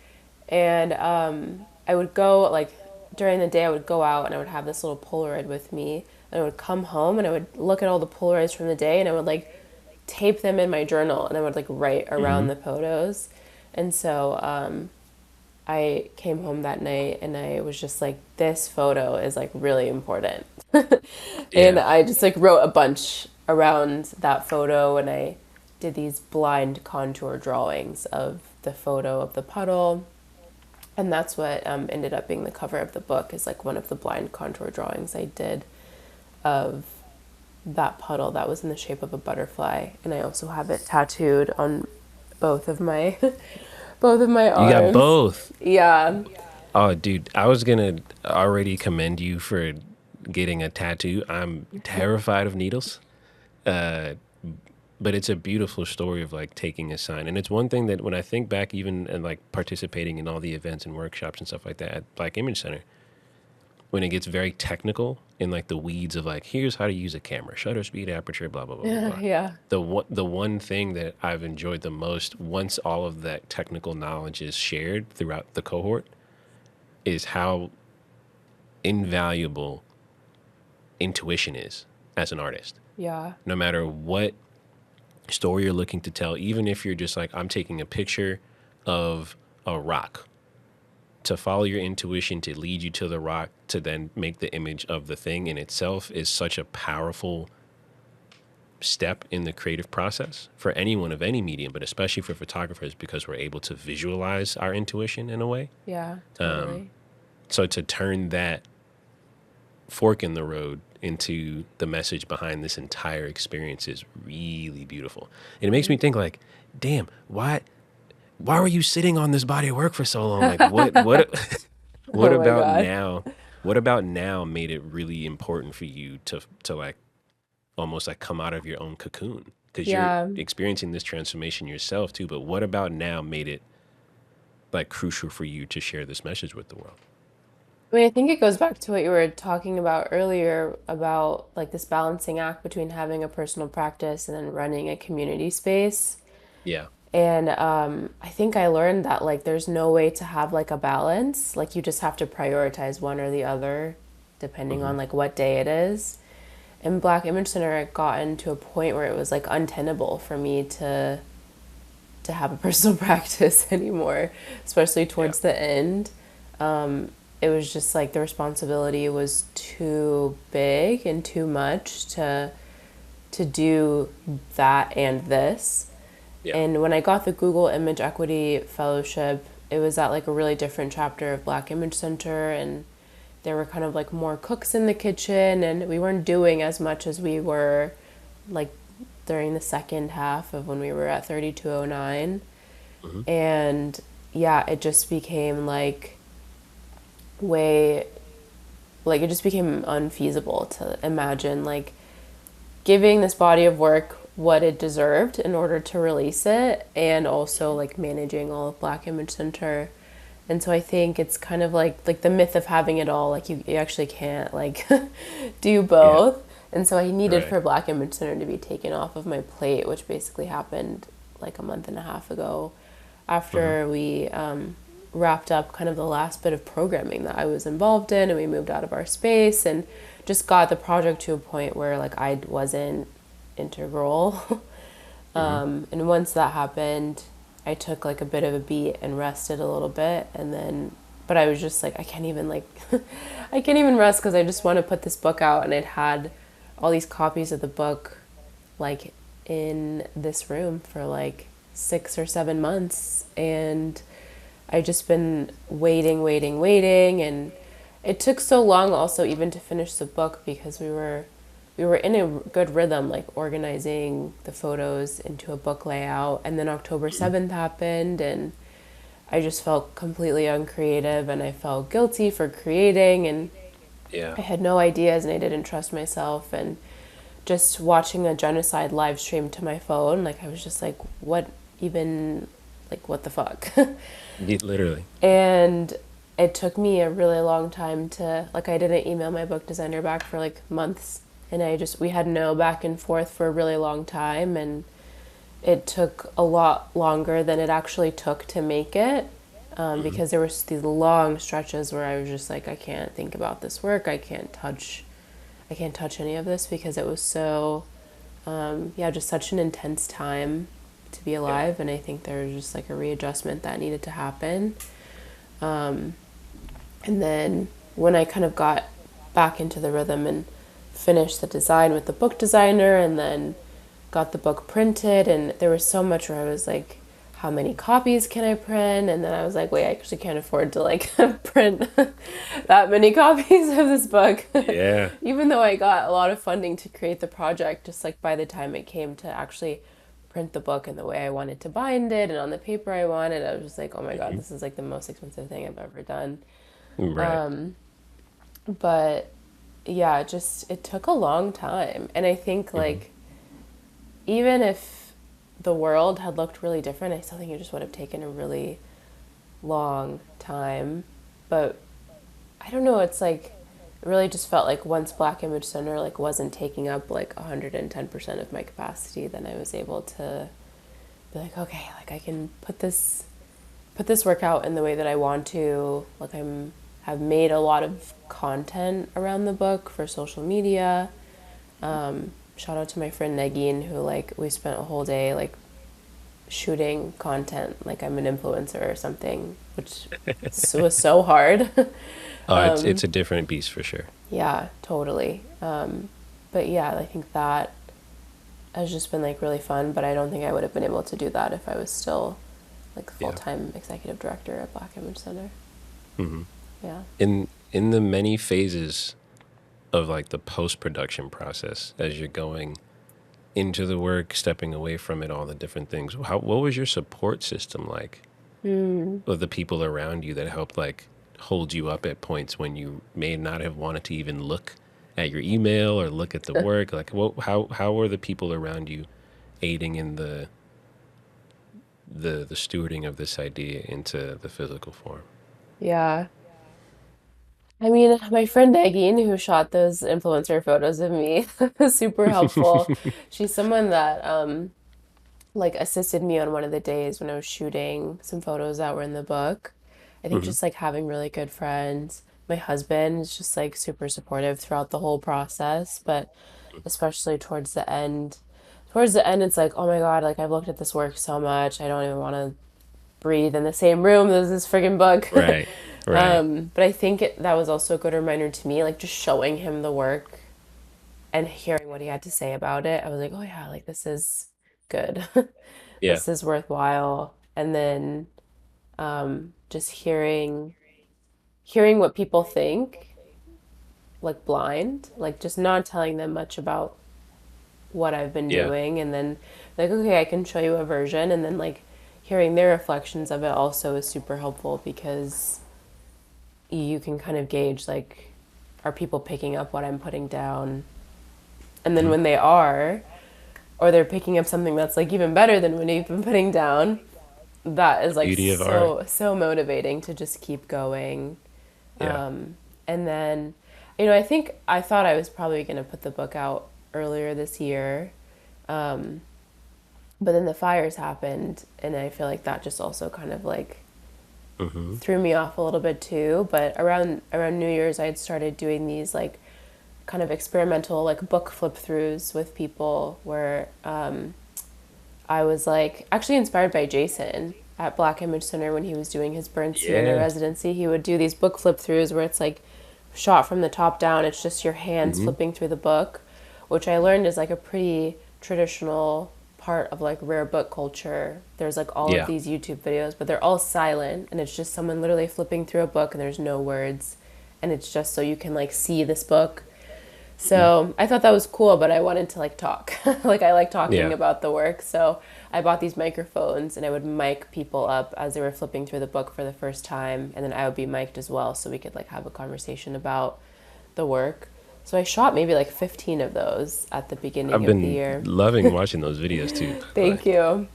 And I would go like during the day, I would go out and I would have this little Polaroid with me. And I would come home and I would look at all the Polaroids from the day, and I would like tape them in my journal, and I would like write Hmm. around the photos. And so I came home that night and I was just like, this photo is like really important. And Yeah. I just like wrote a bunch around that photo, and I did these blind contour drawings of the photo of the puddle. And that's what ended up being the cover of the book, is like one of the blind contour drawings I did of that puddle that was in the shape of a butterfly. And I also have it tattooed on both of my both of my You got arms. both. Yeah. Oh, dude, I was gonna already commend you for getting a tattoo. I'm terrified of needles. Uh, but it's a beautiful story of like taking a sign. And it's one thing that when I think back even and like participating in all the events and workshops and stuff like that at Black Image Center, when it gets very technical in like the weeds of like, here's how to use a camera, shutter speed, aperture, blah blah blah blah blah. Yeah. The one thing that I've enjoyed the most, once all of that technical knowledge is shared throughout the cohort, is how invaluable intuition is as an artist. Yeah. No matter what story you're looking to tell, even if you're just like, I'm taking a picture of a rock, to follow your intuition to lead you to the rock to then make the image of the thing in itself is such a powerful step in the creative process for anyone of any medium, but especially for photographers, because we're able to visualize our intuition in a way. Yeah, totally. So to turn that fork in the road into the message behind this entire experience is really beautiful. And it makes me think like, damn, why were you sitting on this body of work for so long? Like what what Oh my about God. now? What about now made it really important for you to like almost like come out of your own cocoon? Because you're Yeah. experiencing this transformation yourself too. But what about now made it like crucial for you to share this message with the world? I mean, I think it goes back to what you were talking about earlier about like this balancing act between having a personal practice and then running a community space. Yeah. And I think I learned that like there's no way to have like a balance. Like you just have to prioritize one or the other depending Hmm. on like what day it is. In Black Image Center, it gotten to a point where it was like untenable for me to have a personal practice anymore, especially Yeah. towards the end. It was just like the responsibility was too big and too much to do that and this. Yeah. And when I got the Google Image Equity Fellowship, it was at like a really different chapter of Black Image Center, and there were kind of like more cooks in the kitchen, and we weren't doing as much as we were like during the second half of when we were at 3209. Hmm. And yeah, it just became like way like it just became unfeasible to imagine like giving this body of work what it deserved in order to release it, and also like managing all of Black Image Center. And so I think it's kind of like the myth of having it all, like you actually can't like do Yeah. both. And so I needed Right. for Black Image Center to be taken off of my plate, which basically happened like a month and a half ago Hmm. after we wrapped up kind of the last bit of programming that I was involved in, and we moved out of our space and just got the project to a point where like I wasn't integral. Hmm. And once that happened, I took like a bit of a beat and rested a little bit, and then but I was just like I can't even like I can't even rest because I just want to put this book out, and it had all these copies of the book like in this room for like 6 or 7 months, and I just been waiting, and it took so long also even to finish the book because we were in a good rhythm, like organizing the photos into a book layout, and then October Hmm. 7th happened, and I just felt completely uncreative, and I felt guilty for creating, and Yeah. I had no ideas, and I didn't trust myself, and just watching a genocide live stream to my phone, like I was just like, what even, like what the fuck? Literally. And it took me a really long time to like I didn't email my book designer back for like months, and we had no back and forth for a really long time, and it took a lot longer than it actually took to make it, Hmm. because there was these long stretches where I was just like I can't think about this work, I can't touch any of this because it was so yeah, just such an intense time to be Yeah. alive, and I think there was just like a readjustment that needed to happen. And then when I kind of got back into the rhythm and finished the design with the book designer, and then got the book printed, and there was so much where I was like, how many copies can I print? And then I was like, wait, I actually can't afford to like print that many copies of this book. Yeah. Even though I got a lot of funding to create the project, just like by the time it came to actually print the book in the way I wanted to bind it and on the paper I wanted, I was just like, oh my God, Hmm. this is like the most expensive thing I've ever done. Right. But yeah, it took a long time. And I think Hmm. like even if the world had looked really different, I still think it just would have taken a really long time. But I don't know, it's like it really just felt like once Black Image Center like wasn't taking up like 110% of my capacity, then I was able to be like, okay, like I can put this work out in the way that I want to. Like I'm have made a lot of content around the book for social media. Shout out to my friend Negin, who like we spent a whole day like shooting content like I'm an influencer or something, which was so hard. Oh, it's a different beast for sure. Yeah, totally. But yeah, I think that has just been like really fun, but I don't think I would have been able to do that if I was still like Yeah. full-time executive director at Black Image Center. Yeah. In the many phases of like the post production process as you're going into the work, stepping away from it, all the different things. What was your support system like? Of the people around you that helped like hold you up at points when you may not have wanted to even look at your email or look at the work? Like, how were the people around you aiding in the stewarding of this idea into the physical form? Yeah. I mean, my friend Negin, who shot those influencer photos of me, was super helpful. She's someone that like assisted me on one of the days when I was shooting some photos that were in the book. I think Hmm. just like having really good friends. My husband is just like super supportive throughout the whole process, but especially towards the end. Towards the end, it's like, oh my God, like I've looked at this work so much. I don't even want to breathe in the same room as this friggin' book. Right, right. But I think that was also a good reminder to me, like just showing him the work and hearing what he had to say about it. I was like, oh yeah, like this is good. Yeah, This is worthwhile. And then just hearing what people think, like blind, like just not telling them much about what I've been yeah, doing, and then like, okay, I can show you a version, and then like hearing their reflections of it also is super helpful because you can kind of gauge like, are people picking up what I'm putting down? And then mhm. when they are, or they're picking up something that's like even better than what you've been putting down, that is The like beauty of art. so motivating to just keep going. Yeah. And then, I think I thought I was probably going to put the book out earlier this year, but then the fires happened, and I feel like that just also kind of like Hmm. threw me off a little bit too. But around New Year's, I had started doing these like kind of experimental like book flip throughs with people where I was like actually inspired by Jason at Black Image Center when he was doing his Burn Sienna Yeah. residency. He would do these book flip throughs where it's like shot from the top down. It's just your hands Hmm. flipping through the book, which I learned is like a pretty traditional part of like rare book culture. There's like all of Yeah. these YouTube videos, but they're all silent and it's just someone literally flipping through a book and there's no words and it's just so you can like see this book. Hmm. So I thought that was cool, but I wanted to like talk. Like I like talking Yeah. about the work. So I bought these microphones and I would mic people up as they were flipping through the book for the first time. And then I would be mic'd as well so we could like have a conversation about the work. So I shot maybe like 15 of those at the beginning I've of the been year. loving watching those videos too, by the way. Thank you.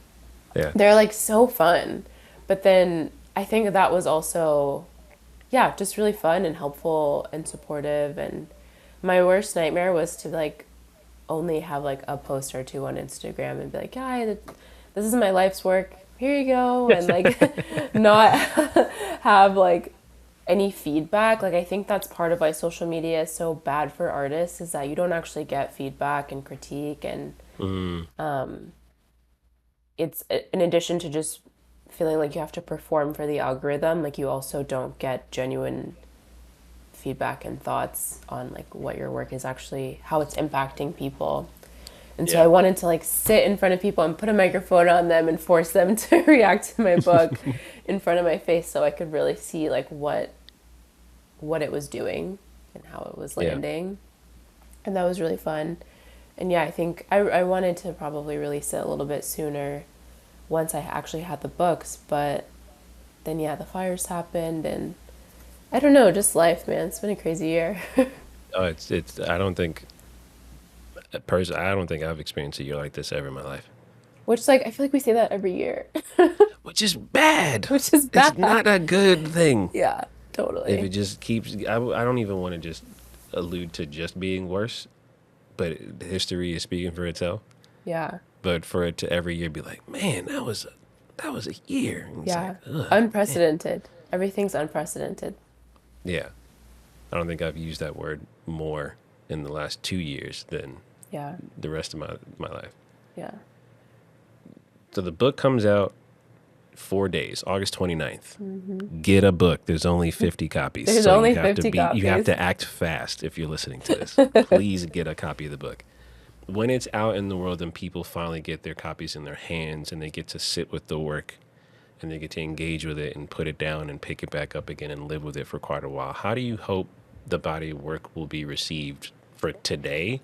Yeah. They're like so fun. But then I think that was also, yeah, just really fun and helpful and supportive. And my worst nightmare was to like only have like a post or two on Instagram and be like, yeah, this is my life's work. Here you go. And like not have like any feedback. Like I think that's part of why social media is so bad for artists is that you don't actually get feedback and critique and Mm, it's in addition to just feeling like you have to perform for the algorithm, like you also don't get genuine feedback and thoughts on like what your work is actually, how it's impacting people. And so yeah. I wanted to like sit in front of people and put a microphone on them and force them to react to my book in front of my face so I could really see like what it was doing and how it was Yeah. landing. And that was really fun. And yeah, I think I wanted to probably release it a little bit sooner once I actually had the books, but then yeah, the fires happened and I don't know, just life, man. It's been a crazy year. Oh, it's. I don't think I've experienced a year like this ever in my life. Which like I feel like we say that every year, Which is bad. which is It's bad. not a good thing. Yeah, If it totally. just keeps, I don't even want to just. allude to just being worse, but history is speaking for itself. Yeah. But for it to every year be like, man, that was a year. And it's like, Yeah. ugh, man. Unprecedented. Everything's unprecedented. Yeah. I don't think I've used that word more in the last 2 years than Yeah. the rest of my life. Yeah. So the book comes out 4 days, August 29th. Hmm. Get a book. There's only 50 copies. There's So only 50 you have copies. to act fast if you're listening to this. Please get a copy of the book. When it's out in the world and people finally get their copies in their hands and they get to sit with the work and they get to engage with it and put it down and pick it back up again and live with it for quite a while, how do you hope the body of work will be received for today?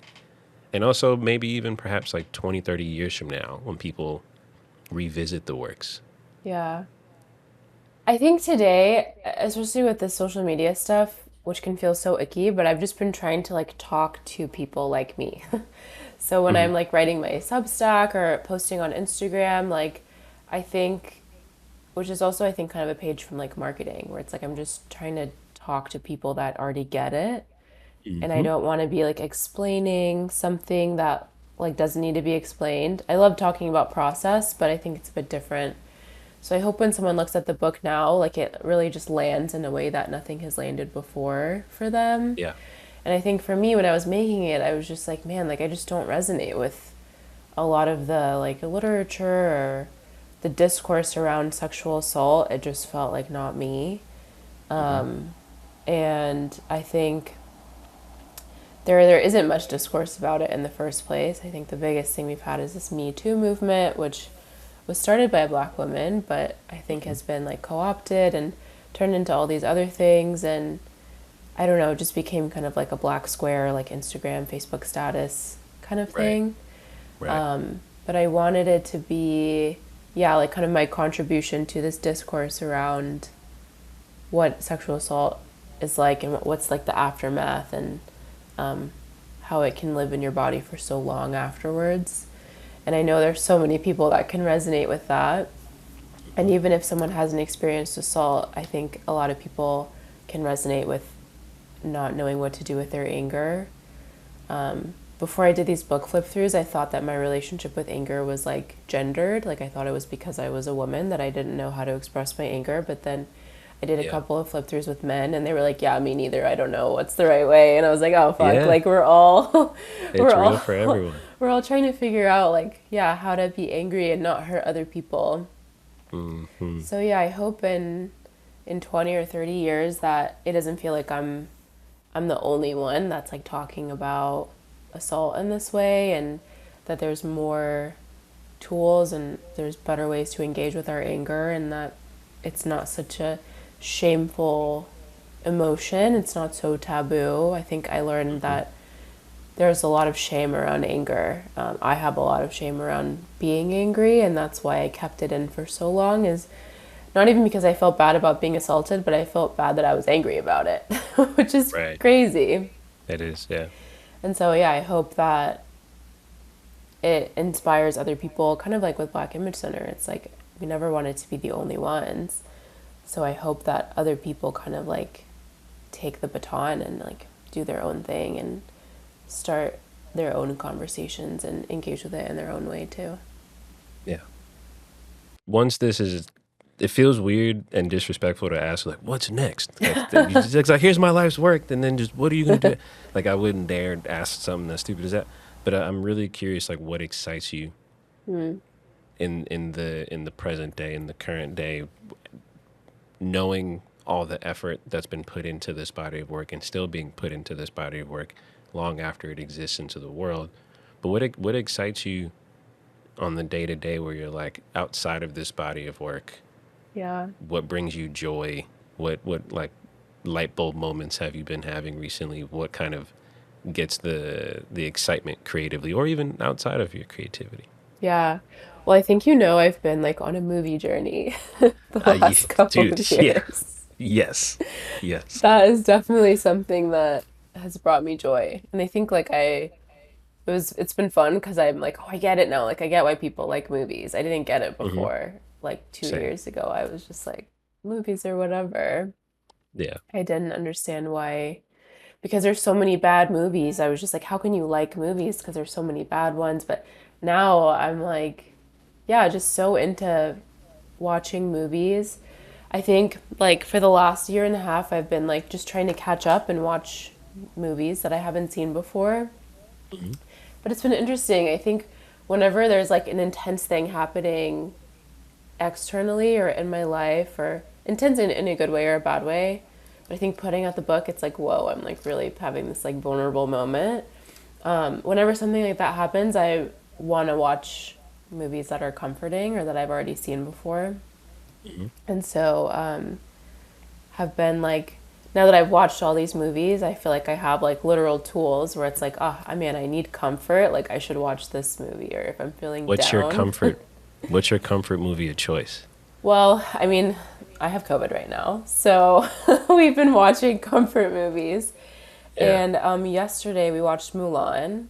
And also maybe even perhaps like 20, 30 years from now when people revisit the works. Yeah. I think today, especially with the social media stuff, which can feel so icky, but I've just been trying to like talk to people like me. So when Hmm. I'm like writing my Substack or posting on Instagram, like I think, which is also I think kind of a page from like marketing, where it's like I'm just trying to talk to people that already get it, and I Hmm. don't want to be like explaining something that like doesn't need to be explained. I love talking about process, but I think it's a bit different. So I hope when someone looks at the book now, like it really just lands in a way that nothing has landed before for them. Yeah. And I think for me, when I was making it, I was just like, man, like I just don't resonate with a lot of the like literature or the discourse around sexual assault. It just felt like not me. Hmm. And I think there isn't much discourse about it in the first place. I think the biggest thing we've had is this Me Too movement, which was started by a black woman, but I think Hmm. has been like co-opted and turned into all these other things. And I don't know, it just became kind of like a black square, like Instagram, Facebook status kind of Right. thing. Right. But I wanted it to be, yeah, like kind of my contribution to this discourse around what sexual assault is like and what's like the aftermath and how it can live in your body for so long afterwards. And I know there's so many people that can resonate with that. And even if someone hasn't experienced assault, I think a lot of people can resonate with not knowing what to do with their anger. Before I did these book flip throughs, I thought that my relationship with anger was like gendered. Like I thought it was because I was a woman that I didn't know how to express my anger. But then I did a Yeah. couple of flip throughs with men and they were like, yeah, me neither. I don't know what's the right way. And I was like, oh fuck, Yeah. like we're all we're It's real for all everyone. we're all trying to figure out like, yeah, how to be angry and not hurt other people. Hmm. So yeah, I hope in 20 or 30 years that it doesn't feel like I'm the only one that's like talking about assault in this way and that there's more tools and there's better ways to engage with our anger and that it's not such a shameful emotion. It's not so taboo. I think I learned Hmm. that there's a lot of shame around anger. I have a lot of shame around being angry, and that's why I kept it in for so long. Is not even because I felt bad about being assaulted, but I felt bad that I was angry about it, which is Right. crazy. It is. Yeah. And so, yeah, I hope that it inspires other people, kind of like with Black Image Center. It's like we never wanted to be the only ones. So I hope that other people kind of like take the baton and like do their own thing and start their own conversations and engage with it in their own way too. Yeah. Once this is, it feels weird and disrespectful to ask like, "What's next?" You just it's like, "Here's my life's work," and then just, "What are you gonna do?" Like, I wouldn't dare ask something as stupid as that. But I'm really curious, like, what excites you Mm. in the present day, in the current day, knowing all the effort that's been put into this body of work and still being put into this body of work long after it exists into the world. But what excites you on the day to day where you're like outside of this body of work? Yeah. What brings you joy? What like light bulb moments have you been having recently? What kind of gets the excitement creatively or even outside of your creativity? Yeah. Well, I think you know I've been like on a movie journey the I last couple dude, of yeah. years. Yes. Yes. That is definitely something that has brought me joy. And I think like it's been fun because I'm like, oh, I get it now. Like I get why people like movies. I didn't get it Hmm. before. Like two Same. years ago, I was just like, movies or whatever. Yeah. I didn't understand why because there's so many bad movies. I was just like, how can you like movies? Because there's so many bad ones. But now I'm like, yeah, just so into watching movies. I think like for the last year and a half, I've been like just trying to catch up and watch movies that I haven't seen before. Mhm. But it's been interesting. I think whenever there's like an intense thing happening externally or in my life, or intense in a good way or a bad way, but I think putting out the book, it's like, whoa, I'm like really having this like vulnerable moment. Whenever something like that happens, I want to watch movies that are comforting or that I've already seen before. Mhm. And so have been like, now that I've watched all these movies, I feel like I have like literal tools where it's like, oh, I mean, I need comfort. Like I should watch this movie, or if I'm feeling What's your down. comfort? What's your comfort movie of choice? Well, I mean, I have COVID right now, so we've been watching comfort movies. Yeah. And yesterday we watched Mulan,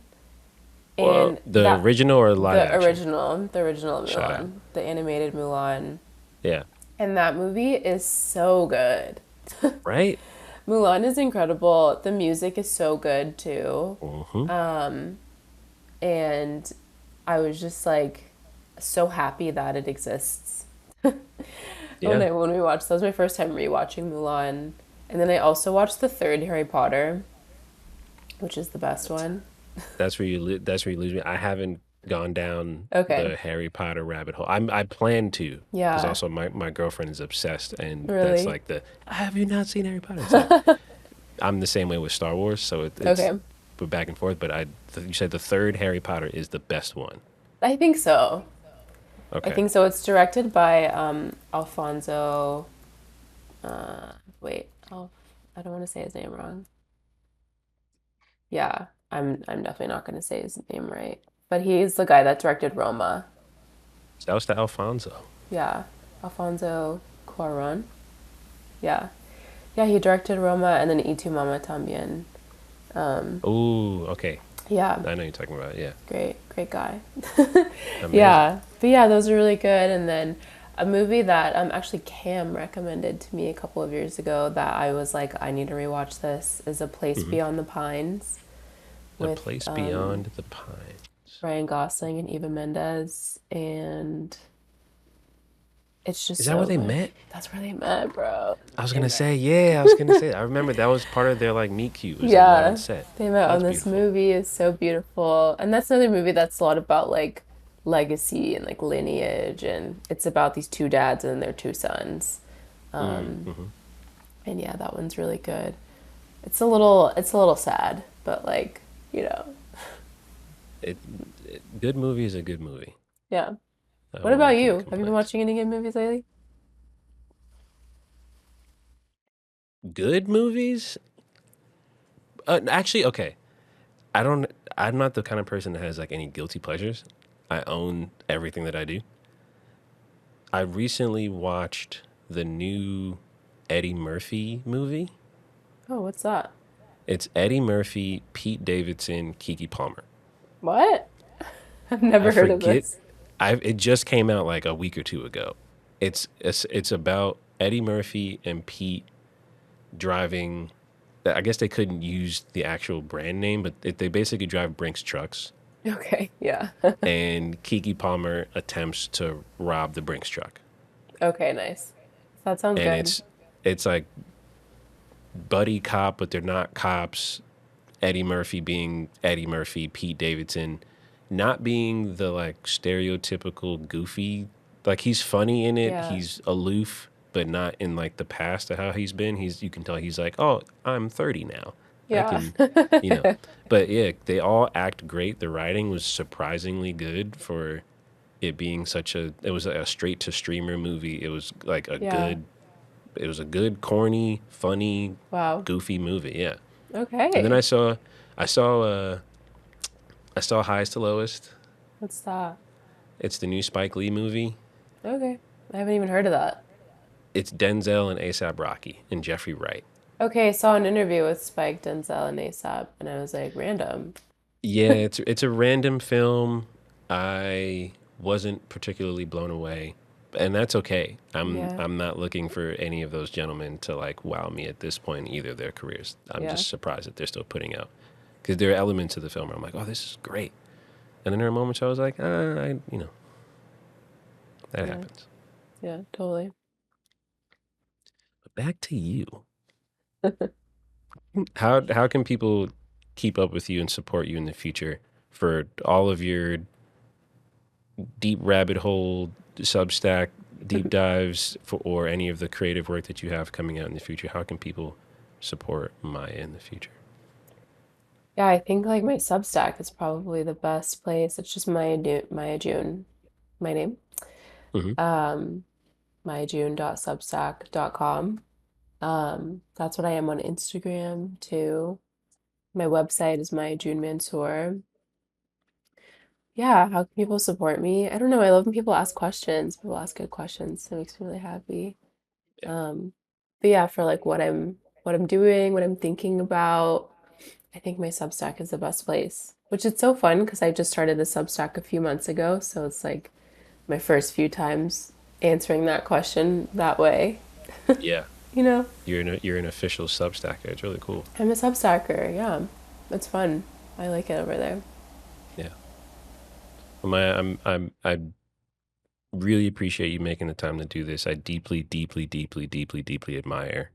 Well, and the that original or live action? the original Shout out. Mulan, the animated Mulan, Yeah. and that movie is so good. Right? Mulan is incredible. The music is so good too. Hmm. And I was just like so happy that it exists. Yeah. When we watched, that was my first time rewatching Mulan. And then I also watched the third Harry Potter, which is the best That's one. that's where you lose me. I haven't gone down Okay. the Harry Potter rabbit hole. I plan to, because Yeah. also my girlfriend is obsessed, and that's Really? like the have you not seen Harry Potter? It's like I'm the same way with Star Wars, so it's Okay. we're back and forth. But you said the third Harry Potter is the best one. I think so. I Okay. think so. It's directed by Alfonso. Wait, I don't want to say his name wrong. Yeah, I'm definitely not going to say his name right. But he's the guy that directed Roma. So that was the Alfonso. Yeah, Alfonso Cuarón. Yeah. Yeah, he directed Roma and then Y Tu Mama También. Oh, okay. Yeah, I know you're talking about. Yeah, great guy. amazing. Yeah, but yeah, those are really good. And then a movie that actually Cam recommended to me a couple of years ago that I was like, I need to rewatch this is A Place Hmm. Beyond the Pines A with place beyond the pines. Ryan Gosling and Eva Mendes, and it's just Is that where so they good. met? That's where they met, bro. I was They gonna met. say, yeah, I was gonna say. I remember that was part of their like meet cute was them met on Yeah, set. they met on That's this beautiful. movie. It's so beautiful. And that's another movie that's a lot about like legacy and like lineage, and it's about these two dads and their two sons. Mm-hmm. And yeah, that one's really good. It's a little sad, but like, you know. It, good movie is a good movie. Yeah. I What won't about make any you? Have you been complaints. watching any good movies lately? Good movies? Actually, okay. I don't. I'm not the kind of person that has like any guilty pleasures. I own everything that I do. I recently watched the new Eddie Murphy movie. Oh, what's that? It's Eddie Murphy, Pete Davidson, Keke Palmer. What? I've I never heard of forget. this. It just came out like a week or two ago. It's about Eddie Murphy and Pete driving. I guess they couldn't use the actual brand name, but they basically drive Brinks trucks, Okay, yeah. and Keke Palmer attempts to rob the Brinks truck, Okay, nice. That sounds and good. it's like buddy cop, but they're not cops. Eddie Murphy being Eddie Murphy, Pete Davidson not being the like stereotypical goofy. Like he's funny in it. Yeah. He's aloof, but not in like the past of how he's been. You can tell he's like, oh, I'm 30 now. I Yeah. can, you know. But yeah, they all act great. The writing was surprisingly good for it being such a. It was a straight to streamer movie. It was like a Yeah. good. It was a good, corny, funny, Wow. goofy movie. Yeah. And then Okay. I saw, I saw Highest to Lowest. What's that? It's the new Spike Lee movie. Okay. I haven't even heard of that. It's Denzel and ASAP Rocky and Jeffrey Wright. Okay, saw an interview with Spike, Denzel, and ASAP, and I was like, random. Yeah, it's a random film. I wasn't particularly blown away, And that's okay. Yeah. I'm not looking for any of those gentlemen to like wow me at this point in either of their careers. I'm Yeah. just surprised that they're still putting out, because there are elements of the film where I'm like, oh, this is great, and then there are moments I was like, that Yeah. happens. Yeah, totally. But back to you. How can people keep up with you and support you in the future for all of your deep rabbit hole Substack deep dives or any of the creative work that you have coming out in the future? How can people support Maya in the future? Yeah, I think like my Substack is probably the best place. It's just Maya June, my name. Hmm. Um, mayajune.substack.com. That's what I am on Instagram too. My website is Maya June Mansour. Yeah, how can people support me? I don't know. I love when people ask questions. People ask good questions. It makes me really happy. Yeah. Um, but yeah, for like what I'm doing, what I'm thinking about, I think my Substack is the best place. Which is so fun because I just started the Substack a few months ago, so it's like my first few times answering that question that way. Yeah. You know, You're an official Substacker. It's really cool. I'm a Substacker. Yeah, it's fun. I like it over there. Yeah. Well, Maya, I really appreciate you making the time to do this. I deeply, deeply, deeply, deeply, deeply admire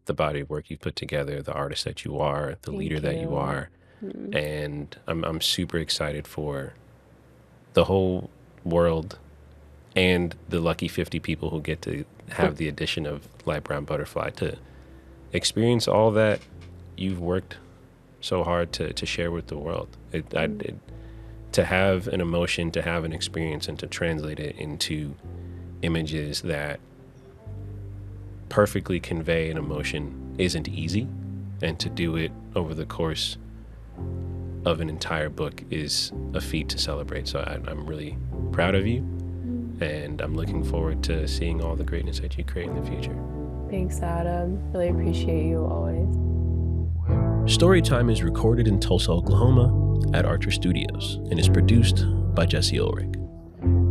the body of work you've put together, the artist that you are, the leader Thank that you you. are, Mm, and I'm super excited for the whole world and the lucky 50 people who get to have the addition of Light Brown Butterfly to experience all that you've worked so hard to share with the world. mm, To have an emotion, to have an experience, and to translate it into images that perfectly convey an emotion isn't easy. And to do it over the course of an entire book is a feat to celebrate. So I'm really proud of you, mm. and I'm looking forward to seeing all the greatness that you create in the future. Thanks, Adam. Really appreciate you always. Storytime is recorded in Tulsa, Oklahoma at Archer Studios and is produced by Jesse Ulrich.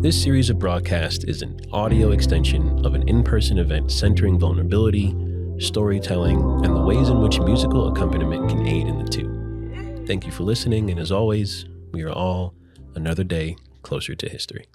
This series of broadcasts is an audio extension of an in-person event centering vulnerability, storytelling, and the ways in which musical accompaniment can aid in the two. Thank you for listening, and as always, we are all another day closer to history.